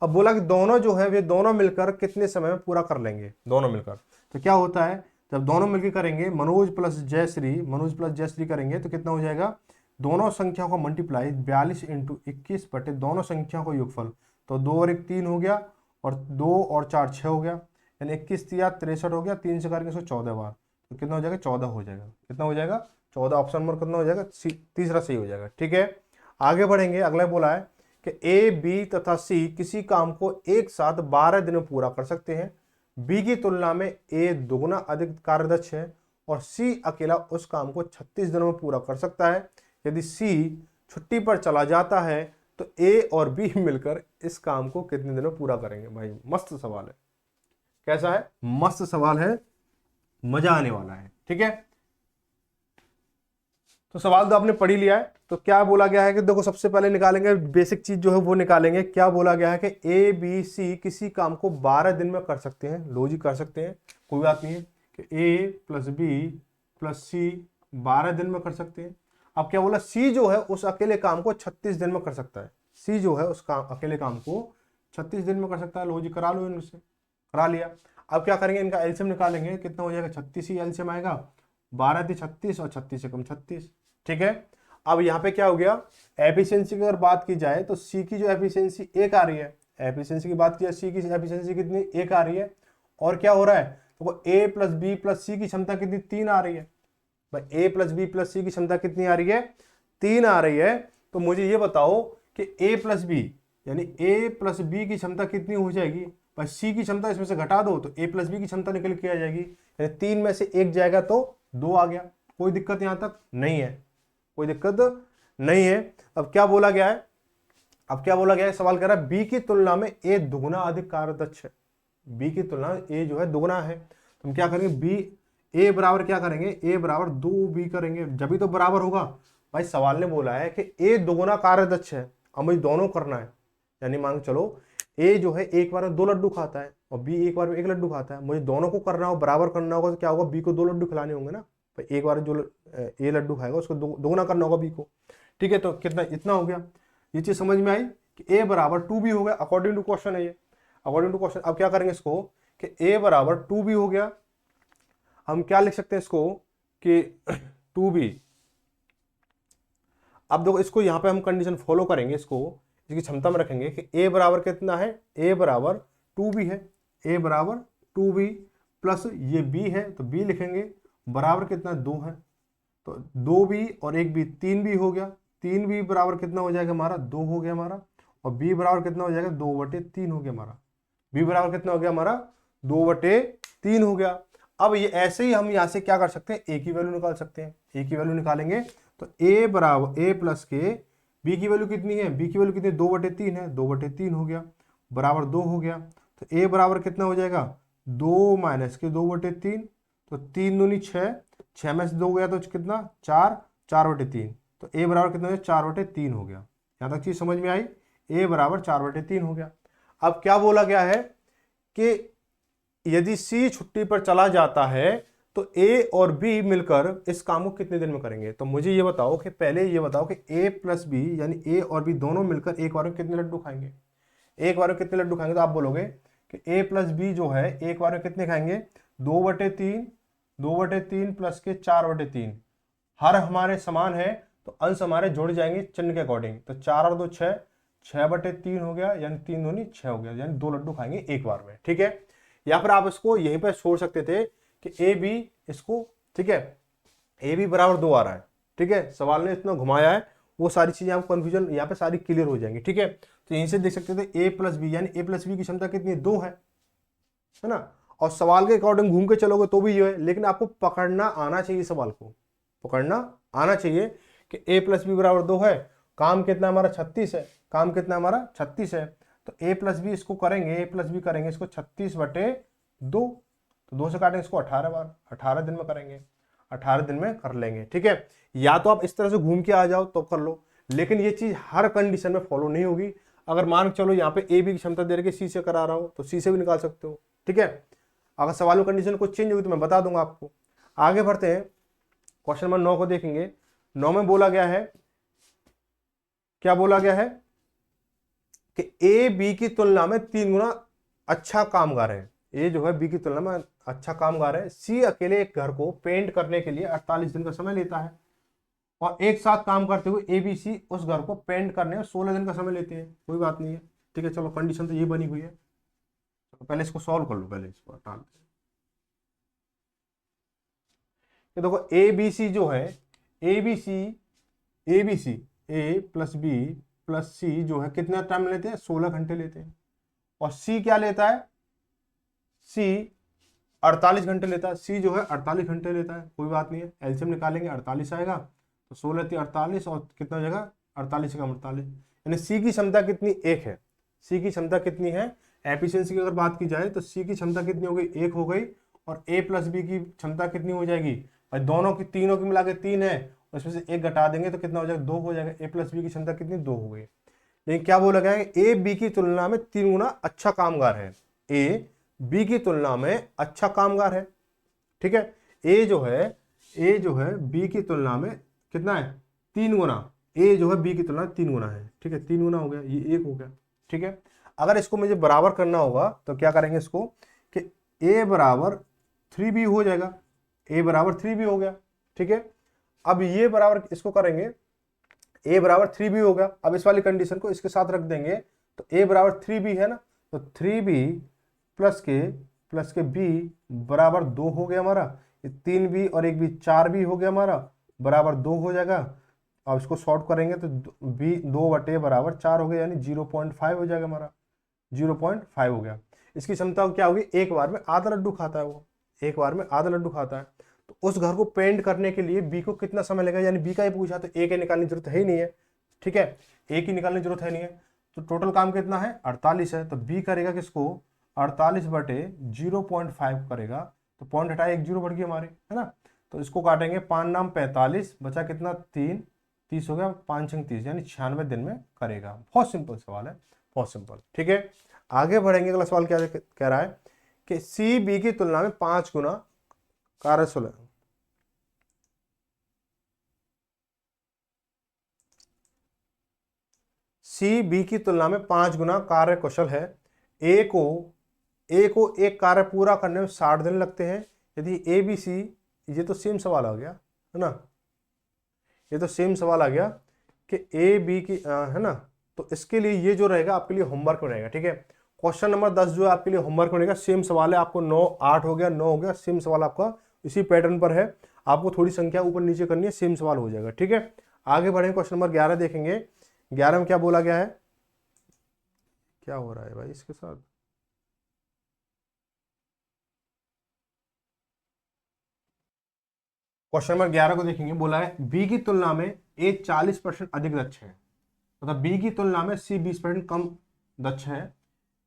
अब बोला कि दोनों जो है वे दोनों मिलकर कितने समय में पूरा कर लेंगे, दोनों मिलकर। तो क्या होता है, जब दोनों मिलकर करेंगे, मनोज प्लस जयश्री करेंगे, तो कितना हो जाएगा, दोनों संख्या को मल्टीप्लाई 42 × 21 बटे दोनों संख्या को योगफल, तो 2 और 1 3 हो गया, और 2 और 4 6 हो गया, यानी 21 × 63 हो गया, 3 से करेंगे 114 बार, तो कितना हो जाएगा, 14 हो जाएगा। कितना हो जाएगा, 14। ऑप्शन नंबर कितना हो जाएगा, तीसरा सही हो जाएगा। ठीक है, आगे बढ़ेंगे। अगला बोला है कि ए, बी तथा सी किसी काम को एक साथ 12 दिन में पूरा कर सकते हैं। बी की तुलना में ए दुगना अधिक कार्यदक्ष है, और सी अकेला उस काम को 36 दिनों में पूरा कर सकता है। यदि सी छुट्टी पर चला जाता है तो ए और बी मिलकर इस काम को कितने दिन में पूरा करेंगे? भाई मस्त सवाल है। कैसा है? मस्त सवाल है, मजा आने वाला है। ठीक है, तो सवाल तो आपने पढ़ ही लिया है। तो क्या बोला गया है कि देखो, सबसे पहले निकालेंगे बेसिक चीज जो है वो निकालेंगे। क्या बोला गया है कि ए बी सी किसी काम को 12 दिन में कर सकते हैं। लो जी, कर सकते हैं, कोई बात नहीं है कि ए प्लस बी प्लस सी 12 दिन में कर सकते हैं। अब क्या बोला, सी जो है उस अकेले काम को 36 दिन में कर सकता है। सी जो है उस काम, अकेले काम को 36 दिन में कर सकता है। लो जी, करा लो इनसे, करा लिया। अब क्या करेंगे, इनका एलसीएम निकालेंगे, कितना हो जाएगा? 36 ही एलसीएम आएगा। 12 थी 36 और 36 से कम 36। ठीक है, अब यहाँ पे क्या हो गया, एफिशिएंसी की अगर बात की जाए तो सी की जो एफिशिएंसी 1 आ रही है। एफिशिएंसी की बात की जाए, सी की एफिशिएंसी कितनी? 1 आ रही है। और क्या हो रहा है, तो ए प्लस बी प्लस सी की क्षमता कितनी? 3 आ रही है। भाई ए प्लस बी प्लस सी की क्षमता कितनी आ रही है? 3 आ रही है। तो मुझे ये बताओ कि ए प्लस बी यानी ए प्लस बी की क्षमता कितनी हो जाएगी? भाई सी की क्षमता इसमें से घटा दो तो ए प्लस बी की क्षमता निकल के आ जाएगी, यानी 3 में से 1 जाएगा तो 2 आ गया। कोई दिक्कत यहां तक नहीं है, कोई दिक्कत नहीं है। अब क्या बोला गया है, अब क्या बोला गया है, सवाल कह रहा है बी की तुलना में ए दुगुना अधिक कार्यदक्ष है। बी की तुलना में ए जो है दुगुना है। तो हम क्या करेंगे, बी ए बराबर क्या करेंगे, ए बराबर 2b करेंगे, जब भी तो बराबर होगा। भाई सवाल ने बोला है कि ए दुगुना कार्यदक्ष है, अब मुझे दोनों करना है। यानी मान चलो ए जो है एक बार में 2 लड्डू खाता है और बी एक बार में 1 लड्डू खाता है। मुझे दोनों को करना हो, बराबर करना होगा, तो क्या होगा, बी को 2 लड्डू खिलाने होंगे ना। तो एक बार जो ए लड्डू खाएगा उसको दोगुना करना होगा बी को। ठीक है, तो कितना, इतना हो गया। ये चीज समझ में आई कि ए बराबर 2b हो गया, अकॉर्डिंग टू क्वेश्चन है ये, अकॉर्डिंग टू क्वेश्चन। अब क्या करेंगे इसको कि ए बराबर 2b हो गया। हम क्या लिख सकते हैं इसको कि 2b। अब देखो, इसको यहां पे हम कंडीशन फॉलो करेंगे, इसको इसकी क्षमता में रखेंगे कि ए बराबर कितना है, ए बराबर 2b है। ए बराबर 2b प्लस ये b है तो b लिखेंगे, बराबर कितना, 2 है। तो 2b और 1b 3b हो गया। 3b बराबर कितना हो जाएगा हमारा, 2 हो गया हमारा। और b बराबर कितना हो जाएगा, 2/3 हो गया हमारा। b बराबर कितना हो गया हमारा, 2/3 हो गया। अब ये ऐसे ही हम यहाँ से क्या कर सकते हैं, a की वैल्यू निकाल सकते हैं। a की वैल्यू निकालेंगे तो a बराबर a प्लस के, b की वैल्यू कितनी है, b की वैल्यू कितनी है, 2/3 है, 2/3 हो गया, बराबर 2 हो गया। तो a बराबर कितना हो जाएगा, 2 माइनस के 2/3, तो 3 दूनी 6, 6 में से 2 गया तो कितना, 4, 4/3। तो a बराबर कितना हो गया, 4/3 हो गया। यहाँ तक चीज समझ में आई, a बराबर 4/3 हो गया। अब क्या बोला गया है कि यदि C छुट्टी पर चला जाता है तो A और B मिलकर इस काम को कितने दिन में करेंगे? तो मुझे ये बताओ कि पहले ये बताओ कि A प्लस बी यानी A और B दोनों मिलकर एक बार में कितने लड्डू खाएंगे? एक बार में कितने लड्डू खाएंगे? तो आप बोलोगे कि A प्लस बी जो है एक बार में कितने खाएंगे, 2/3, 2/3 प्लस के 4/3। हर हमारे समान है तो अंश हमारे जुड़ जाएंगे चिन्ह के अकॉर्डिंग। तो 4 और 2 6, 6/3 हो गया, यानी 3 दूनी 6 हो गया, यानी 2 लड्डू खाएंगे एक बार में। ठीक है, या फिर आप इसको यहीं पर छोड़ सकते थे कि ए बी इसको, ठीक है, ए बी बराबर 2 आ रहा है। ठीक है, सवाल ने इतना घुमाया है, वो सारी चीजें आपको कंफ्यूजन यहाँ पे सारी क्लियर हो जाएंगी। ठीक है, तो यहीं से देख सकते थे ए प्लस बी यानी ए प्लस बी की क्षमता कितनी है, 2 है ना। और सवाल के अकॉर्डिंग घूम के चलोगे तो भी ये है, लेकिन आपको पकड़ना आना चाहिए, सवाल को पकड़ना आना चाहिए कि ए प्लस बी बराबर 2 है। काम कितना हमारा, 36 है। काम कितना हमारा, 36 है। तो ए प्लस बी इसको करेंगे, ए प्लस बी करेंगे इसको 36/2, तो 2 से काटेंगे इसको 18 बार, 18 दिन में करेंगे, 18 दिन में कर लेंगे। ठीक है, या तो आप इस तरह से घूम के आ जाओ तो कर लो, लेकिन ये चीज हर कंडीशन में फॉलो नहीं होगी। अगर मान चलो यहाँ पे ए बी की क्षमता दे रखे सी से करा रहा हो तो सी से भी निकाल सकते हो। ठीक है, अगर सवाल में कंडीशन कुछ चेंज होगी तो मैं बता दूंगा आपको। आगे बढ़ते हैं, क्वेश्चन नंबर 9 को देखेंगे। 9 में बोला गया है, क्या बोला गया है कि ए बी की तुलना में 3 गुना अच्छा कामगार है। ए जो है बी की तुलना में अच्छा कामगार है। सी अकेले एक घर को पेंट करने के लिए 48 दिन का समय लेता है और एक साथ काम करते हुए ए बी सी उस घर को पेंट करने में 16 दिन का समय लेते हैं। कोई बात नहीं है, ठीक है, चलो कंडीशन तो ये बनी हुई है। तो पहले इसको सॉल्व कर लो, पहले इसको हटा दो। देखो ए बी सी जो है, A B C A plus B plus C जो है कितना टाइम लेते हैं, 16 घंटे लेते हैं। और सी क्या लेता है, सी 48 घंटे लेता है। सी जो है 48 घंटे लेता है। कोई बात नहीं है, एलसीएम निकालेंगे, 48 आएगा तो 16 × 48 और कितना हो जाएगा, 48 का 48, यानी सी की क्षमता कितनी, 1 है। सी की क्षमता कितनी है, एफिशिएंसी की अगर बात की जाए तो सी की क्षमता कितनी हो गई, 1 हो गई। और ए प्लस बी की क्षमता कितनी हो जाएगी भाई, दोनों की तीनों की मिला के 3 है, उसमें से 1 घटा देंगे तो कितना हो जाएगा, 2 हो जाएगा। ए प्लस बी की क्षमता कितनी, 2 हो गई। लेकिन क्या बोला गया है, ए बी की तुलना में 3 गुना अच्छा कामगार है। ए बी की तुलना में अच्छा कामगार है, ठीक है। ए जो है बी की तुलना में कितना है, 3 गुना। ए जो है बी की तुलना में 3 गुना है, ठीक है। 3 गुना हो गया, ये 1 हो गया, ठीक है। अगर इसको मुझे बराबर करना होगा तो क्या करेंगे इसको, कि ए बराबर 3b हो जाएगा। ए बराबर 3b हो गया, ठीक है। अब ये बराबर इसको करेंगे, ए बराबर 3b हो गया। अब इस वाली कंडीशन को इसके साथ रख देंगे तो ए बराबर 3b है ना, तो 3b प्लस के b बराबर 2 हो गया हमारा। ये 3b और एक b 4b हो गया हमारा, बराबर 2 हो जाएगा। अब इसको सॉर्ट करेंगे तो b 2 बटे बराबर 4 हो गया, यानी 0.5 हो जाएगा हमारा, 0.5 हो गया। इसकी क्षमता क्या होगी, एक बार में आधा लड्डू खाता है वो, एक बार में आधा लड्डू खाता है। तो उस घर को पेंट करने के लिए बी को कितना समय लगेगा, यानी बी का ही पूछा, तो ए के निकालने की जरूरत है ही नहीं है, ठीक है। ए की निकालने की जरूरत है नहीं है, तो टोटल काम कितना है, 48 है। तो बी करेगा किसको, 48 बटे 0.5 करेगा, तो पॉइंट हटाए, एक जीरो बढ़ गई हमारी, है ना। तो इसको काटेंगे, 5 नाम 45, बचा कितना 3, 30 हो गया, 5 छंग 30, यानी 96 दिन में करेगा। बहुत सिंपल सवाल है, बहुत सिंपल, ठीक है। आगे बढ़ेंगे, अगला सवाल क्या कह रहा है कि सी बी की तुलना में 5 गुना कार्यकुशल है। सी बी की तुलना में 5 गुना कार्यकुशल है। ए को एक कार्य पूरा करने में 60 दिन लगते हैं। यदि ए बी सी, ये तो सेम सवाल आ गया है ना, ये तो सेम सवाल आ गया कि ए बी की है ना। तो इसके लिए ये जो रहेगा आपके लिए होमवर्क में रहेगा, ठीक है। क्वेश्चन नंबर 10 जो है आपके लिए होमवर्क में रहेगा, सेम सवाल है आपको, 9 8 हो गया, 9 हो गया, सेम सवाल आपका इसी पैटर्न पर है। आपको थोड़ी संख्या ऊपर नीचे करनी है, सेम सवाल हो जाएगा, ठीक है। आगे बढ़ेंगे, क्वेश्चन नंबर 11 देखेंगे। 11 में क्या बोला गया है, क्या हो रहा है भाई इसके साथ, क्वेश्चन नंबर 11 को देखेंगे। बोला है बी की तुलना में ए 40% अधिक दक्ष है, मतलब बी की तुलना में सी 20% कम दक्ष है।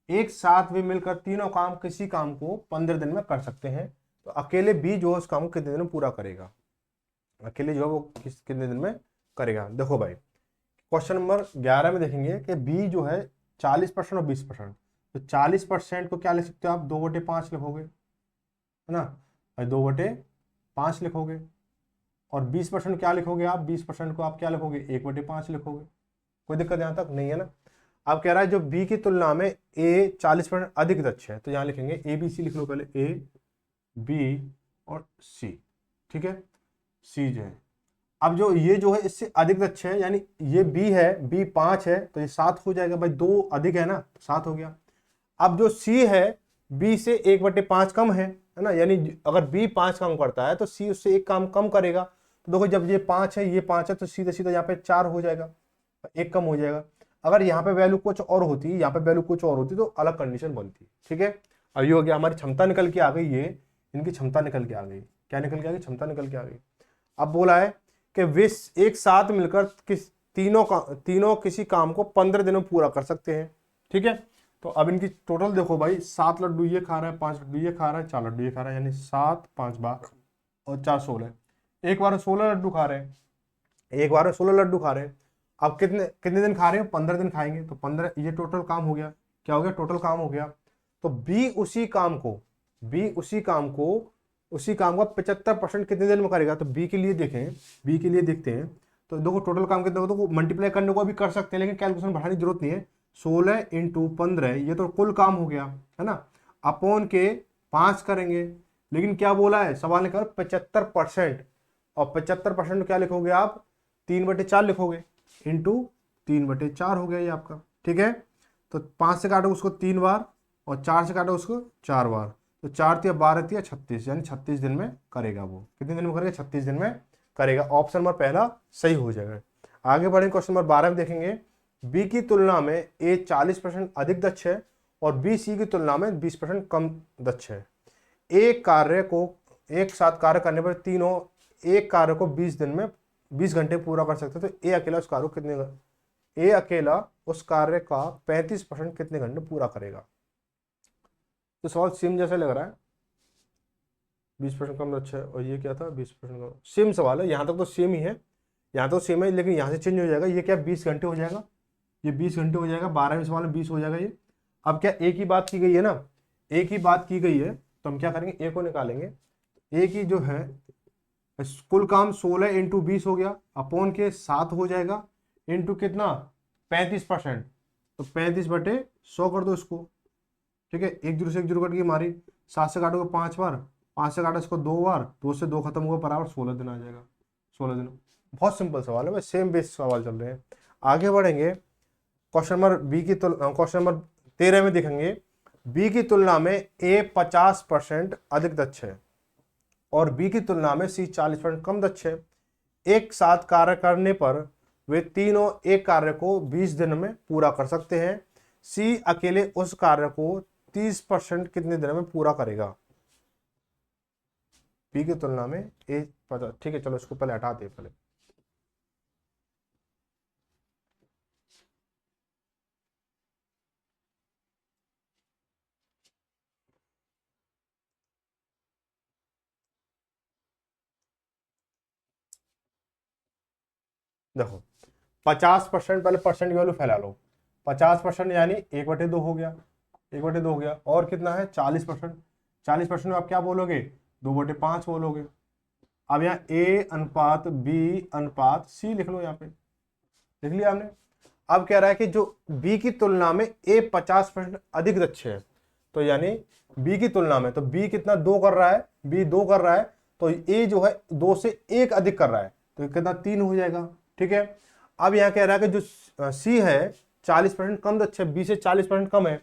एक साथ वे मिलकर तीनों काम किसी काम को 15 दिन में कर सकते हैं। तो अकेले बी जो है उस काम को कितने दिन में पूरा करेगा, अकेले जो है वो कितने दिन में करेगा। देखो भाई, क्वेश्चन नंबर 11 में देखेंगे कि बी जो है 40% और 20%। तो 40% को क्या लिख सकते हो आप, 2/5 लिखोगे, है ना, 2/5 लिखोगे। और 20% क्या लिखोगे आप, 20% को आप क्या लिखोगे, 1/5 लिखोगे। कोई दिक्कत यहाँ तक नहीं है ना। अब कह रहा है जो बी की तुलना में ए 40% अधिक दक्ष है, तो यहाँ लिखेंगे ए बी सी लिख लो पहले, ए बी और सी, ठीक है। सी जो है, अब जो ये जो है इससे अधिक दक्ष है, यानी ये बी है, बी 5 है तो ये 7 हो जाएगा भाई, 2 अधिक है ना, 7 हो गया। अब जो सी है बी से 1/5 कम है ना, यानी अगर बी 5 काम करता है तो सी उससे 1 काम कम करेगा। तो देखो जब ये 5 है, ये 5 है, तो सीधा सीधा यहाँ पे 4 हो जाएगा, 1 कम हो जाएगा। अगर यहाँ पे वैल्यू कुछ और होती, यहाँ पे वैल्यू कुछ और होती तो अलग कंडीशन बनती, ठीक है। अब ये हो गया, हमारी क्षमता निकल के आ गई, ये इनकी क्षमता निकल के आ गई, क्या निकल के आ गई, क्षमता निकल के आ गई। अब बोला है कि वे एक साथ मिलकर तीनों किसी काम को 15 दिनों में पूरा कर सकते हैं, ठीक है। तो अब इनकी टोटल देखो भाई, 7 लड्डू ये खा रहा है, 5 लड्डू ये खा रहा है, 4 लड्डू ये खा रहा है, यानी 7 5 12 और 4 16, एक बार में 16 लड्डू खा रहे हैं, एक बार में 16 लड्डू खा रहे हैं। अब कितने कितने दिन खा रहे हैं, 15 दिन खाएंगे, तो 15, ये टोटल काम हो गया, क्या हो गया, टोटल काम हो गया। तो बी उसी काम को 75% कितने दिन में करेगा। तो बी के लिए देखें, बी के लिए देखते हैं, तो देखो टोटल काम कितना होगा, तो मल्टीप्लाई करने को भी कर सकते हैं, लेकिन कैलकुलेशन बढ़ाने की जरूरत नहीं है। 16 × 15, ये तो कुल काम हो गया, है ना, अपॉन के 5 करेंगे। लेकिन क्या बोला है, सवाल ने कहा 75%, और 75% क्या लिखोगे आप, 3/4 लिखोगे, इंटू 3/4 हो गया ये आपका, ठीक है। तो 5 से काटो उसको 3 बार, और 4 से काटो उसको 4 बार, तो 4 × 12 = 36, यानी 36 दिन में करेगा वो। कितने दिन में करेगा, 36 दिन में करेगा। ऑप्शन नंबर पहला सही हो जाएगा। आगे बढ़ेंगे, क्वेश्चन नंबर 12 में देखेंगे। बी की तुलना में ए 40% अधिक दक्ष है और बी सी की तुलना में 20% कम दक्ष है। एक कार्य को एक साथ कार्य करने पर तीनों एक कार्य को 20 दिन में 20 घंटे पूरा कर सकते हैं। तो ए अकेला उस कार्य को ए अकेला उस कार्य का 35% कितने घंटे पूरा करेगा। तो सवाल सेम जैसा लग रहा है, 20% कम अच्छा है, और ये क्या था 20% कम, सेम सवाल है, यहाँ तक तो सेम ही है, यहाँ तो सेम है, लेकिन यहाँ से चेंज हो जाएगा, ये क्या 20 घंटे हो जाएगा, ये 20 घंटे हो जाएगा, 12वें सवाल में 20 हो जाएगा ये। अब क्या एक ही बात की गई है ना, एक ही बात की गई है, तो हम क्या करेंगे, ए को निकालेंगे। ए की जो है कुल काम 16 इंटू 20 हो गया, अपॉन के 7 हो जाएगा, इंटू कितना 35%, तो 35/100 कर दो इसको। ठीक है, एक जीरो से एक जीरो कट गई हमारी, 7 से काटोगे 5 बार, 5 से काटो इसको 2 बार, 2 से 2 खत्म हुआ, बराबर 16 दिन आ जाएगा, 16 दिन। बहुत सिंपल सवाल है भाई, सेम बेस सवाल चल रहे हैं। आगे बढ़ेंगे, क्वेश्चन नंबर बी की तुलना, क्वेश्चन नंबर 13 में देखेंगे, बी की तुलना में ए 50% अधिक दक्ष है और बी की तुलना में सी 40% कम दक्ष है। एक साथ कार्य करने पर वे तीनों एक कार्य को 20 दिन में पूरा कर सकते हैं। सी अकेले उस कार्य को 30% कितने दिन में पूरा करेगा। बी की तुलना में ए 50, ठीक है चलो इसको पहले हटा दे पहले। देखो 50%, पहले परसेंट की वैल्यू फैला लो, 50% यानी 1/2 हो गया, 1/2 हो गया, और कितना है 40%, 40% में आप क्या बोलोगे 2/5 बोलोगे। अब यहाँ ए अनुपात बी अनुपात सी लिख लो, यहाँ पे लिख लिया हमने। अब कह रहा है कि जो बी की तुलना में ए 50% अधिक दक्ष है, तो यानी बी की तुलना में, तो बी कितना 2 कर रहा है, बी 2 कर रहा है, तो ए जो है 2 से 1 अधिक कर रहा है, तो कितना 3 हो जाएगा। ठीक है, अब यहाँ कह रहा है कि जो सी है 40% कम दक्ष है, बी से 40% कम है,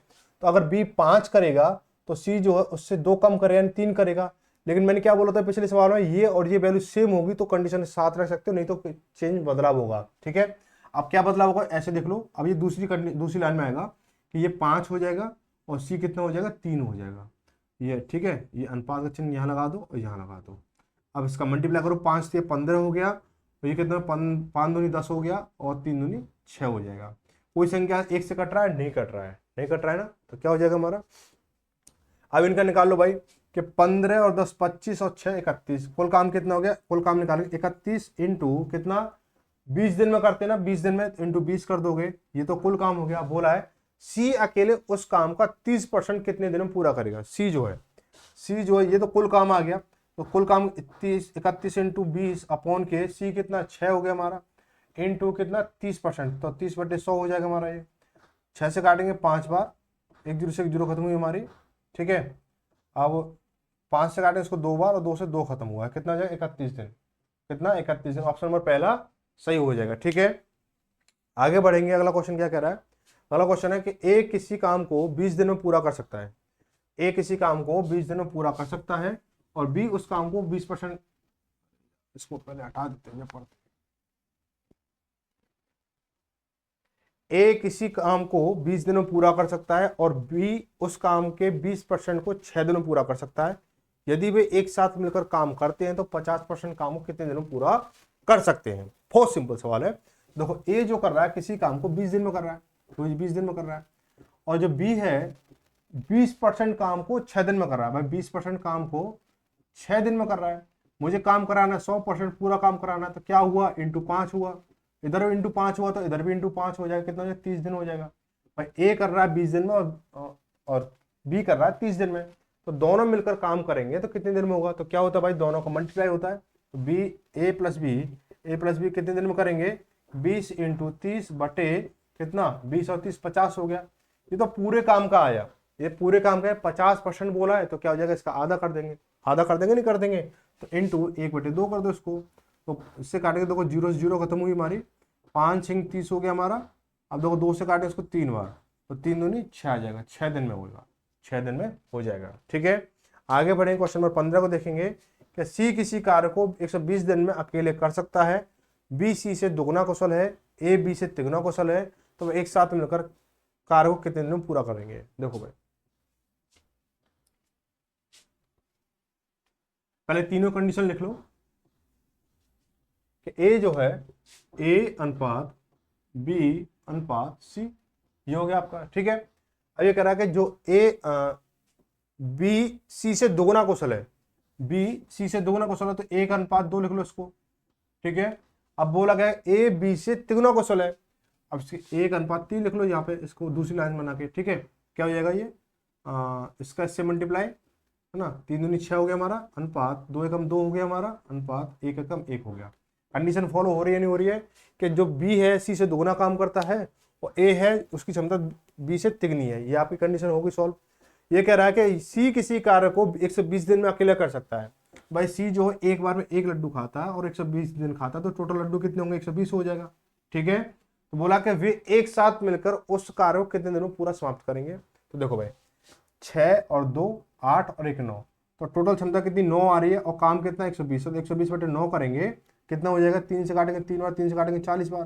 तो अगर बी 5 करेगा तो सी जो है उससे 2 कम करेगा यानी 3 करेगा। लेकिन मैंने क्या बोला था पिछले सवाल में, ये और ये वैल्यू सेम होगी तो कंडीशन साथ रख सकते हो, नहीं तो चेंज बदलाव होगा। ठीक है, अब क्या बदलाव होगा ऐसे देख लो, अब ये दूसरी लाइन में आएगा कि ये 5 हो जाएगा और सी कितना हो जाएगा 3 हो जाएगा, ये ठीक है, ये अनुपात का चिन्ह यहाँ लगा दो और यहाँ लगा दो। अब इसका मल्टीप्लाई करो, 5 से 15 हो गया, तो ये कितना 5 दूनी 10 हो गया और 3 दूनी 6 हो जाएगा। कोई संख्या एक से कट रहा है, नहीं कट रहा है, नहीं कट रहा है ना, तो क्या हो जाएगा हमारा। अब इनका निकाल लो भाई कि 15 और 10 25 और 6 31, कुल काम कितना हो गया, कुल काम निकालेंगे 31 इंटू कितना 20 दिन में करते हैं ना, 20 दिन में इंटू 20 कर दोगे, ये तो कुल काम हो गया। बोला है सी अकेले उस काम का 30% कितने दिन में पूरा करेगा। सी जो है ये तो कुल काम आ गया, तो कुल काम 31 इंटू 20 अपॉन के सी कितना 6 हो गया हमारा, इंटू कितना 30%, तो 30/100 हो जाएगा हमारा। ये 6 से काटेंगे 5 बार, एक जीरो से एक जीरो खत्म हुई हमारी। ठीक है, अब 5 से काटेंगे इसको 2 बार और 2 से 2 खत्म हुआ है, कितना हो जाएगा 31 दिन, कितना 31 दिन, ऑप्शन नंबर पहला सही हो जाएगा। ठीक है, आगे बढ़ेंगे, अगला क्वेश्चन क्या कह रहा है। अगला क्वेश्चन है कि ए किसी काम को 20 दिन में पूरा कर सकता है, ए किसी काम को 20 दिन में पूरा कर सकता है और बी उस काम को 20%, इसको पहले हटा देते हैं पढ़ते। ए किसी काम को 20 दिन में पूरा कर सकता है और बी उस काम के 20% को 6 दिन में पूरा कर सकता है। यदि वे एक साथ मिलकर काम करते हैं तो 50% काम को कितने दिन में पूरा कर सकते हैं। बहुत सिंपल सवाल है। देखो ए जो कर रहा है किसी काम को 20 दिन में कर रहा है, तो 20 दिन में कर रहा है, और जो बी है 20% काम को 6 दिन में कर रहा है। भाई 20% काम को 6 दिन में कर रहा है, मुझे काम कराना 100% पूरा काम कराना, तो क्या हुआ इंटू 5 हुआ, इधर भी इंटू 5 हुआ तो इधर भी इंटू 5 हो जाएगा, कितना हो जाएगा 30 दिन हो जाएगा। भाई ए कर रहा है 20 दिन में और बी कर रहा है 30 दिन में, तो दोनों मिलकर काम करेंगे तो कितने दिन में होगा। तो क्या होता है भाई, दोनों का मल्टीप्लाई होता है, तो बी ए प्लस बी कितने दिन में करेंगे 20 इंटू 30 बटे कितना 20 और 30 50 हो गया। ये तो पूरे काम का आया, ये पूरे काम का 50% बोला है, तो क्या हो जाएगा इसका आधा कर देंगे, आधा कर देंगे नहीं कर देंगे, तो इंटू 1/2 कर दो इसको, तो इससे काटेंगे, देखो 0 से 0 खत्म हुई हमारी, 5 6 30 हो गया हमारा। अब देखो 2 से काटे इसको 3 बार, तो 3 दूनी 6 आ जाएगा, 6 दिन में होगा, 6 दिन में हो जाएगा। ठीक है, आगे बढ़ेंगे, क्वेश्चन नंबर 15 को देखेंगे कि सी किसी कार्य को 120 दिन में अकेले कर सकता है, बी सी से दुगना कुशल है, ए बी से तिगुना कुशल है, तो एक साथ मिलकर कार्य को कितने दिन में पूरा करेंगे। देखो भाई पहले तीनों कंडीशन लिख लो कि ए जो है ए अनुपात बी अनुपात सी, ये हो गया आपका। ठीक है, अब ये कह रहा है कि जो ए बी सी से दोगुना कुशल है, बी सी से दोगुना कुशल है, तो 1:2 लिख लो इसको। ठीक है, अब बोला गया ए बी से तिगुना कुशल है, अब इसके 1:3 लिख लो यहाँ पे, इसको दूसरी लाइन बना के। ठीक है, क्या हो जाएगा ये इसका इससे मल्टीप्लाई, है ना, 3 दूनी 6 हो गया हमारा, अनुपात 2 एकम 2 हो गया हमारा, अनुपात 1 एकम 1 हो गया। कंडीशन फॉलो हो रही है नहीं हो रही है कि जो बी है सी से दोगुना काम करता है और ए है उसकी क्षमता बी से तिगनी है, ये आपकी कंडीशन होगी सॉल्व। ये कह रहा है कि सी किसी कार्य को 120 दिन में अकेला कर सकता है। भाई सी जो है एक बार में 1 लड्डू खाता है और 120 दिन खाता है, तो टोटल लड्डू कितने होंगे, 120 हो जाएगा। ठीक है, तो बोला कि वे एक साथ मिलकर उस कार्य को कितने दिनों में पूरा समाप्त करेंगे। तो देखो भाई 6 और 2 8 और 1 9, तो टोटल क्षमता कितनी 9 आ रही है और काम कितना 120, तो 120 बटे 9 करेंगे कितना हो जाएगा, 3 से काटेंगे 3 बार, 3 से काटेंगे 40 बार,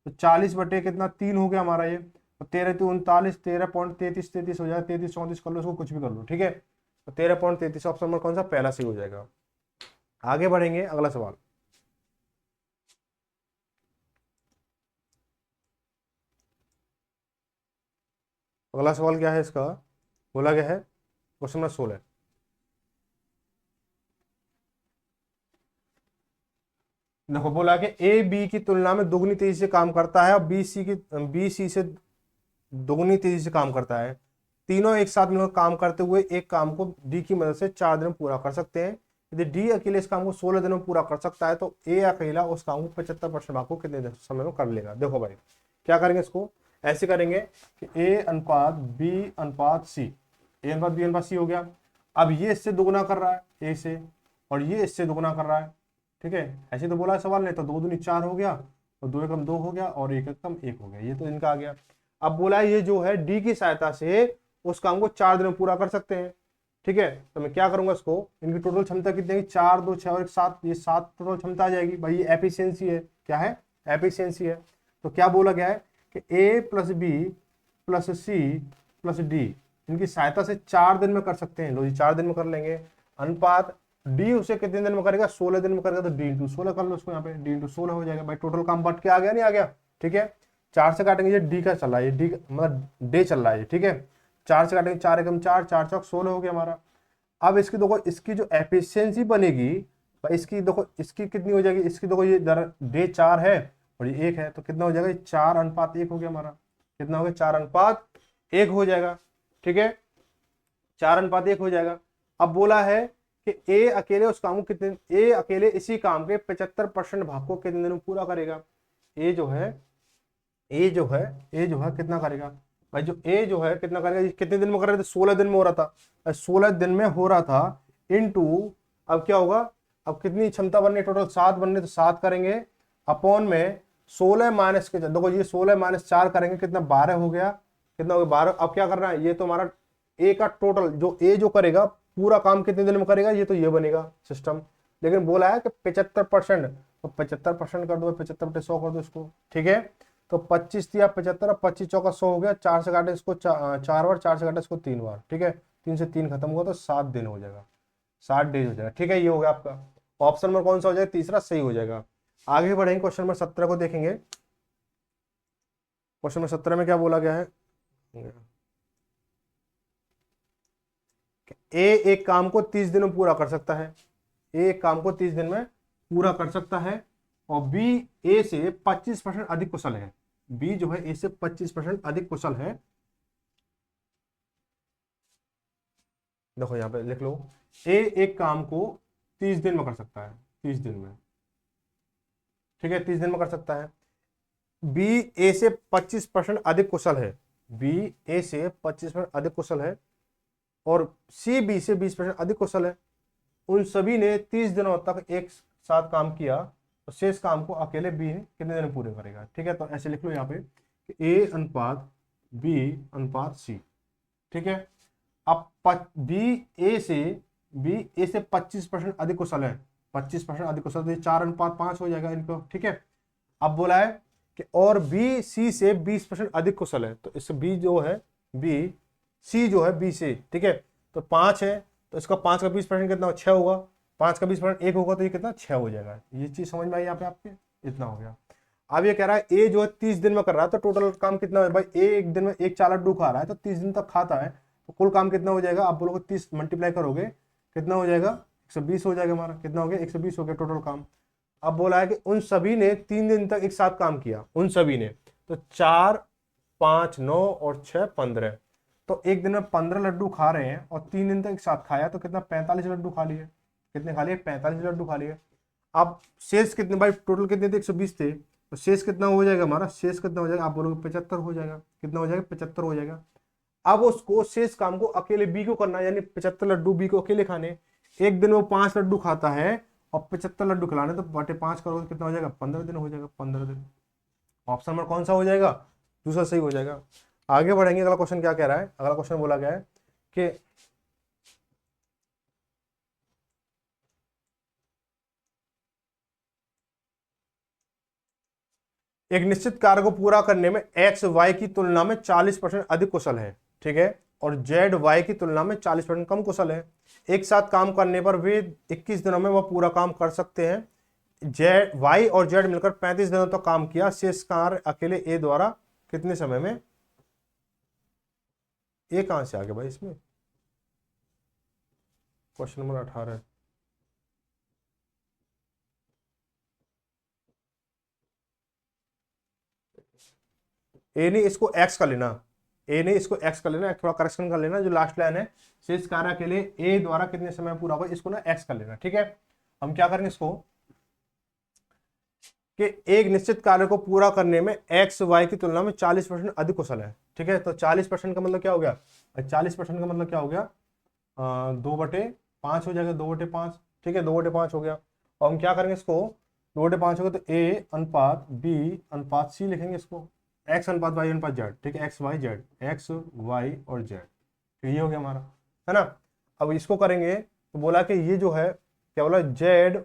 तो 40 बटे कितना 3 हो गया हमारा ये, तो 13 3 39, 13.33 हो जाएगा, 33 34 कर लो, उसको कुछ भी कर लो। ठीक है, तो 13.33 ऑप्शन नंबर कौन सा, पहला सही हो जाएगा। आगे बढ़ेंगे, अगला सवाल। अगला सवाल क्या है इसका, बोला गया है क्वेश्चन नंबर 16। देखो बोला कि ए बी की तुलना में दुगनी तेजी से काम करता है और बी सी से दुगनी तेजी से काम करता है। तीनों एक साथ मिलकर काम करते हुए एक काम को डी की मदद से 4 दिन में पूरा कर सकते हैं। यदि डी अकेले इस काम को 16 दिनों में पूरा कर सकता है तो ए अकेला उस काम को 75% भाग को कितने समय में कर लेगा। देखो भाई क्या करेंगे, इसको ऐसे करेंगे कि ए अनुपात बी अनुपात सी, ए अनुपात बी अनुपात सी हो गया। अब ये इससे दुगुना कर रहा है ए से और ये इससे दुगुना कर रहा है। ठीक है, ऐसे तो बोला है सवाल ने, तो 2 दूनी 4 हो गया और 2 एकम 2 हो गया और 1 एकम 1 हो गया, ये तो इनका आ गया। अब बोला है ये जो है डी की सहायता से उस काम को 4 दिन में पूरा कर सकते हैं। ठीक है, तो मैं क्या करूंगा, इसको इनकी टोटल क्षमता कितनी है, 4 2 6 और 1 7, ये 7 टोटल क्षमता आ जाएगी। भाई ये एफिशिएंसी है, क्या है, एफिशिएंसी है। तो क्या बोला गया है कि A plus B plus C plus D इनकी सहायता से 4 दिन में कर सकते हैं। लो जी 4 दिन में कर लेंगे। अनुपात डी उसे कितने दिन में करेगा, 16 दिन में करेगा, तो डी इंटू 16 कर लो उसको, यहाँ पे डी इंटू 16 हो जाएगा। भाई टोटल काम बट के आ गया नहीं आ गया। ठीक है, 4 से काटेंगे, ये डी का चल रहा है, ये डी मतलब डे चल रहा है। ठीक है, 4 से काटेंगे, 4 एकम 4, 4 चौक 16 हो गया हमारा। अब इसकी देखो इसकी जो एफिशिएंसी बनेगी, भाई इसकी देखो इसकी कितनी हो जाएगी, इसकी देखो ये डे 4 है और ये 1 है, तो कितना हो जाएगा, 4:1 हो गया हमारा। कितना हो गया, 4:1 हो जाएगा। ठीक है, 4:1 हो जाएगा। अब बोला है कि ए अकेले उस काम को कितने, ए अकेले इसी काम के 75% भाग को कितने दिन में पूरा करेगा। ए जो है कितना करेगा, भाई जो ए जो है कितना करेगा, कितने दिन में कर रहे थे, 16 दिन में हो रहा था, 16 दिन में हो रहा था इनटू, अब क्या होगा, अब कितनी क्षमता बननी है, टोटल 7 बनने, तो 7 करेंगे अपॉन में 16 माइनस के, देखो ये 16 माइनस 4 करेंगे कितना, 12 हो गया। कितना हो गया, 12। अब क्या करना है, ये तो हमारा ए का टोटल जो ए जो करेगा पूरा काम कितने दिन में करेगा, ये तो ये बनेगा सिस्टम। लेकिन बोला है कि 75%, तो 75% कर दो, 75 बटे 100 कर दो इसको। ठीक है, तो 25 दिया 75, 25 चौका 100 हो गया। 4 से काटे इसको 4 बार, 4 से काटे इसको 3 बार। ठीक है, 3 से 3 खत्म हुआ तो 7 दिन हो जाएगा, 60 डेज हो जाएगा। ठीक है, ये हो गया आपका ऑप्शन नंबर कौन सा हो जाएगा, तीसरा सही हो जाएगा। आगे बढ़ेंगे, क्वेश्चन नंबर 17 को देखेंगे। क्वेश्चन नंबर 17 में क्या बोला गया है, ए एक काम को 30 दिन में पूरा कर सकता है, ए एक काम को 30 दिन में पूरा कर सकता है और बी ए से 25% अधिक कुशल है। बी जो है ए से 25% अधिक कुशल है। देखो यहां पे लिख लो, ए एक काम को 30 दिन में कर सकता है, 30 दिन में। ठीक है, 30 दिन में कर सकता है। बी ए से 25% अधिक कुशल है, बी ए से 25% अधिक कुशल है और सी बी से 20% अधिक कुशल है। उन सभी ने 30 दिनों तक एक साथ काम किया तो शेष काम को अकेले बी कितने दिन में पूरे करेगा। ठीक है, तो ऐसे लिख लो यहाँ पे कि ए अनुपात बी अनुपात सी। ठीक है, अब बी ए से 25% अधिक कुशल है, 25% अधिक कुशल, तो ये 4:5 हो जाएगा इनको। ठीक है, अब बोला है कि और बी सी से 20% अधिक कुशल है, तो इससे बी जो है बी सी जो है बी से, ठीक है, तो 5 है, तो इसका 5 का 20% कितना, 6 होगा। 5 का 20% 1 होगा, तो ये कितना 6 हो जाएगा। ये चीज समझ में आई यहाँ पे आपके, इतना हो गया। अब ये कह रहा है ए जो है 30 दिन में कर रहा है, तो टोटल काम कितना है भाई, ए एक दिन में एक 4 लड्डू खा रहा है तो 30 दिन तक खाता है, तो कुल काम कितना हो जाएगा, आप बोलोगे 30 मल्टीप्लाई करोगे कितना हो जाएगा, 120 हो जाएगा हमारा, कितना हो गया 120 हो गया टोटल काम। अब बोला है कि उन सभी ने 3 दिन तक एक साथ काम किया, उन सभी ने, तो 4 5 9 और 6 15, तो एक दिन में 15 लड्डू खा रहे हैं और 3 दिन तक एक साथ खाया, तो कितना 45 लड्डू खा लिए, कितने खा लिए 45 लड्डू खा लिए। अब शेष कितने भाई, टोटल कितने थे 120 थे, तो शेष कितना हो जाएगा हमारा, शेष कितना हो जाएगा, आप बोलोगे 75 हो जाएगा, कितना हो जाएगा 75 हो जाएगा। अब उसको शेष काम को अकेले बी को करना है, यानी 75 लड्डू बी को अकेले खाने, एक दिन वो 5 लड्डू खाता है और 75 लड्डू खिलाने, तो बटे 5 करोगे कितना हो जाएगा 15 दिन हो जाएगा, 15 दिन। ऑप्शन नंबर कौन सा हो जाएगा, दूसरा सही हो जाएगा। आगे बढ़ेंगे, अगला क्वेश्चन क्या कह रहा है, अगला क्वेश्चन बोला गया है कि एक निश्चित कार्य को पूरा करने में एक्स वाई की तुलना में 40% अधिक कुशल है, ठीक है, और जेड वाई की तुलना में 40% कम कुशल है। एक साथ काम करने पर वे 21 दिनों में वह पूरा काम कर सकते हैं। जेड वाई और जेड मिलकर 35 दिनों तक काम किया, शेष कार्य अकेले ए द्वारा कितने समय में। ए कहां से आ गया भाई इसमें, क्वेश्चन नंबर 18। ए ने इसको एक्स कर लेना, ए ने इसको एक्स कर लेना, थोड़ा करेक्शन कर लेना, जो लास्ट लाइन है शेष कार्य के लिए ए द्वारा कितने समय पूरा होगा, इसको ना एक्स कर लेना, ठीक है। हम क्या करेंगे इसको कि एक निश्चित कार्य को पूरा करने में एक्स वाई की तुलना में 40% अधिक कुशल है, ठीक है। तो 40% का मतलब क्या हो गया, 40% का मतलब क्या हो गया, 2/5 हो जाएगा, 2/5, ठीक है, 2/5 हो गया। और हम क्या करेंगे इसको, 2/5 हो गया तो ए अनुपात बी अनुपात सी लिखेंगे इसको, एक्स अनुपात वाई अनुपात जेड, ठीक है, X Y Z, X Y और जेड, तो ये हो गया हमारा, है ना। अब इसको करेंगे तो बोला कि ये जो है क्या बोला, जेड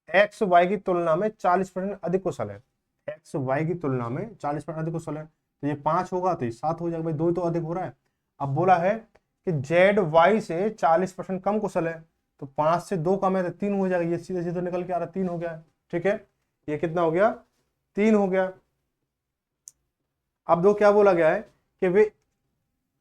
एक्स वाई की तुलना में 40% अधिक कुशल है, एक्स वाई की तुलना में 40% अधिक कुशल है, तो ये 5 होगा तो ये 7 हो जाएगा भाई, 2 तो अधिक हो रहा है। अब बोला है कि जेड वाई से 40% कम कुशल है, तो 5 से 2 कम है तो 3 हो जाएगा, ये सीधे सीधे निकल के आ रहा है, 3 हो गया है, ठीक है, ये कितना हो गया 3 हो गया। अब दो क्या बोला गया है कि वे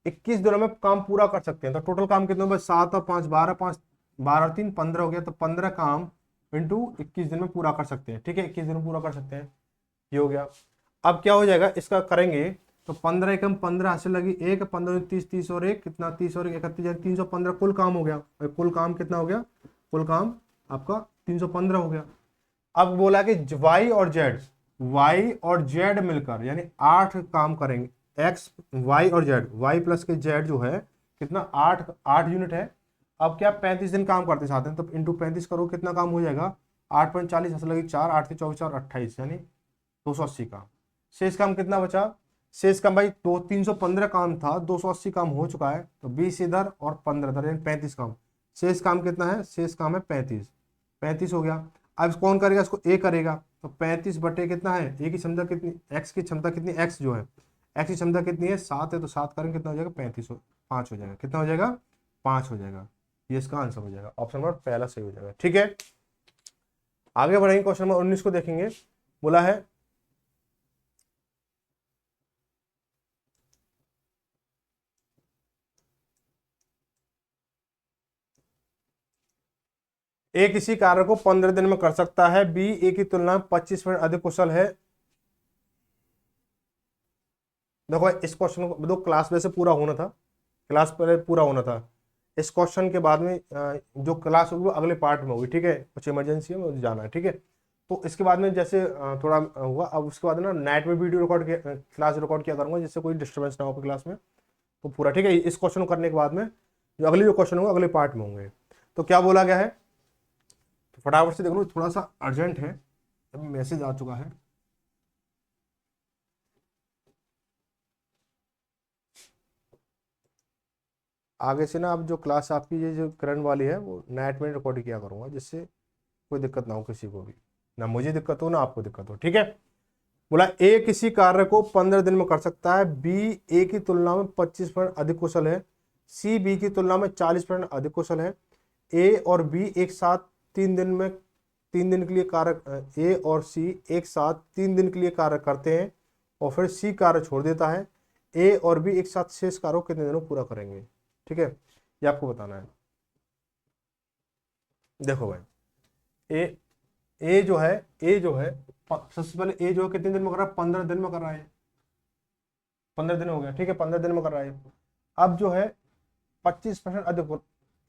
21 दिनों में काम पूरा कर सकते हैं, तो टोटल काम कितने हो, 7 और 5 12, 5 12 और 3 15 हो गया, तो 15 काम इंटू 21 दिन में पूरा कर सकते हैं, ठीक है, 21 दिन में पूरा कर सकते हैं, ये हो गया। अब क्या हो जाएगा इसका करेंगे तो 15 एकम 15 हासिल लगी, एक 15 30 30 और एक कितना 30 और 31 315 कुल काम हो गया, कुल काम कितना हो गया, कुल काम आपका 315 हो गया। अब बोला कि वाई और जेड, वाई और जेड मिलकर यानी 8 काम करेंगे, एक्स वाई और जेड, वाई प्लस के जेड जो है कितना 8 यूनिट है। अब क्या 35 दिन काम करते साथ हैं, तो इंटू 35 करो कितना काम हो जाएगा, 8 × 40 हासिल लगी 4, 8 से 24 और 28 यानी 280 काम। शेष काम कितना बचा, शेष काम भाई 315 काम था, 280 काम हो चुका है, तो 20 इधर और 15 इधर यानी 35 काम। शेष काम कितना है, शेष काम है 35 हो गया। अब कौन करेगा, इसको ए करेगा, तो 35 बटे कितना है, ए की क्षमता कितनी, एक्स की क्षमता कितनी, एक्स जो है एक्स की क्षमता कितनी है 7 है, तो 7 करेंगे कितना हो जाएगा 35, 5 हो जाएगा, कितना हो जाएगा 5 हो जाएगा, ये इसका आंसर हो जाएगा, ऑप्शन नंबर पहला सही हो जाएगा, ठीक है। आगे बढ़ेंगे, क्वेश्चन नंबर 19 को देखेंगे। बोला है ए किसी कार्य को 15 दिन में कर सकता है, बी ए की तुलना में 25% अधिक कुशल है। देखो इस क्वेश्चन को दो क्लास में से पूरा होना था, क्लास पहले पूरा होना था, इस क्वेश्चन के बाद में जो क्लास होगी वो अगले पार्ट में होगी, ठीक है, कुछ इमरजेंसी है मुझे जाना है, ठीक है। तो इसके बाद में जैसे थोड़ा हुआ, अब उसके बाद ना नाइट में वीडियो रिकॉर्ड किया, क्लास रिकॉर्ड किया करूंगा, जिससे कोई डिस्टर्बेंस ना हो क्लास में, तो पूरा ठीक है। इस क्वेश्चन को करने के बाद में जो अगले जो क्वेश्चन होंगे अगले पार्ट में होंगे। तो क्या बोला गया है, तो फटाफट से देख लो, थोड़ा सा अर्जेंट है, अभी मैसेज आ चुका है। आगे से ना अब जो क्लास आपकी ये जो करंट वाली है वो नाइट में रिकॉर्ड किया करूंगा, जिससे कोई दिक्कत ना हो किसी को भी, ना मुझे दिक्कत हो ना आपको दिक्कत हो, ठीक है। बोला ए किसी कार्य को 15 दिन में कर सकता है, बी ए की तुलना में 25% अधिक कुशल है, सी बी की तुलना में 40% अधिक कुशल है, ए और बी एक साथ 3 दिन में 3 दिन के लिए कार्य, ए और सी एक साथ 3 दिन के लिए कार्य करते हैं और फिर सी कार्य छोड़ देता है, ए और बी एक साथ शेष कार्य को कितने दिनों में पूरा करेंगे। ठीक है, ये आपको बताना है। देखो भाई, ए जो है सबसे पहले ए जो है कितने दिन में कर रहा है, 15 दिन में कर रहा है, 15 दिन हो गया। ठीक है, 15 दिन में कर रहा है। अब जो है 25% अधिक,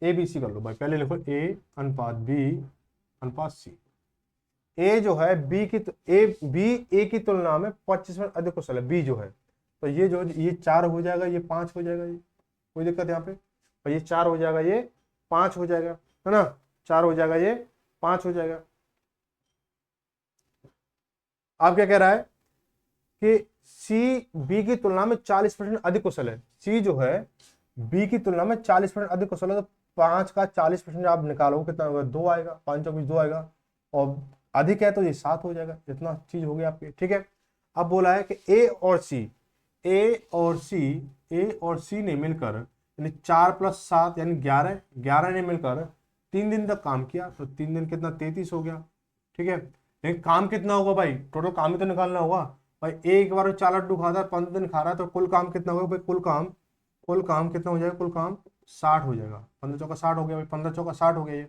ए बी सी कर लो भाई, पहले लिखो ए अनुपात बी अनुपात सी। ए जो है बी की ए की तुलना में 25% अधिक कुशल है, बी जो है, तो ये 4 हो जाएगा, ये 5 हो जाएगा, ये कोई दिक्कत यहाँ पे, और ये 4 हो जाएगा, ये 5 हो जाएगा, है ना, 4 हो जाएगा, ये 5 हो जाएगा। आप क्या कह रहा है कि सी बी की तुलना में 40% अधिक कुशल है, सी जो है बी की तुलना में 40% अधिक कुशल है, तो 5 का 40% आप निकालो कितना होगा, 2 आएगा, 5 24 2 आएगा, और अधिक है तो ये 7 हो जाएगा। इतना चीज हो गई आपकी। ठीक है, अब बोला है कि ए और सी ने मिलकर यानी 4 + 7 यानी 11 ने मिलकर 3 दिन तक काम किया, तो 3 दिन कितना, 33 हो गया। ठीक है, लेकिन काम कितना होगा भाई, टोटल काम ही तो निकालना होगा भाई। एक बार 4 लड्डू खाता है, 15 दिन खा रहा है, तो कुल काम कितना होगा भाई, कुल काम कितना हो जाएगा, कुल काम 60 हो जाएगा। 15 चौका 60 हो गया भाई, 15 चौका 60 हो गया ये।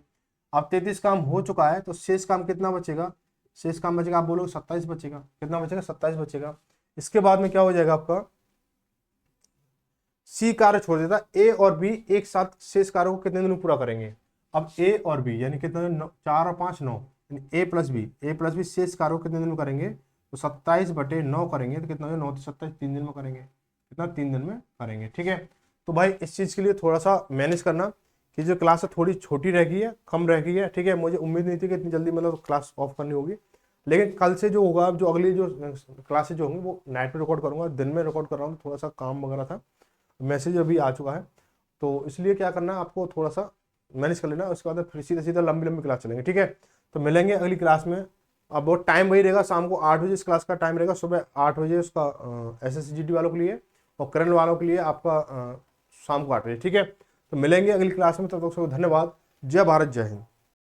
अब 33 काम हो चुका है, तो शेष काम कितना बचेगा, शेष काम बचेगा, आप बोलोगे 27 बचेगा। कितना बचेगा, 27 बचेगा। इसके बाद में क्या हो जाएगा आपका, सी कार्य छोड़ देता, ए और बी एक साथ शेष कार्य को कितने दिन में पूरा करेंगे। अब ए और बी यानी कितने दिन, 4 और 5 9, ए प्लस बी शेष कार्य को कितने दिन में करेंगे, तो 27/9 करेंगे, तो कितना 9 तो 27, 3 दिन में करेंगे। कितना, 3 दिन में करेंगे। ठीक है, तो भाई इस चीज़ के लिए थोड़ा सा मैनेज करना कि जो क्लास है थोड़ी छोटी रह गई है, कम रह गई है। ठीक है, मुझे उम्मीद नहीं थी कि इतनी जल्दी मतलब क्लास ऑफ करनी होगी, लेकिन कल से जो होगा, जो अगली जो क्लासेज जो होंगी वो नाइट में रिकॉर्ड करूँगा, दिन में रिकॉर्ड कर रहा हूँ, थोड़ा सा काम वगैरह था, मैसेज अभी आ चुका है, तो इसलिए क्या करना है आपको, थोड़ा सा मैनेज कर लेना। उसके बाद फिर सीधा सीधा लंबी क्लास चलेंगे। ठीक है, तो मिलेंगे अगली क्लास में। अब बहुत टाइम वही रहेगा, शाम को 8 बजे इस क्लास का टाइम रहेगा, सुबह 8 बजे उसका SSGD वालों के लिए, और करंट वालों के लिए आपका शाम को 8 बजे। ठीक है, तो मिलेंगे अगली क्लास में, तब तक सबको धन्यवाद। जय भारत, जय हिंद।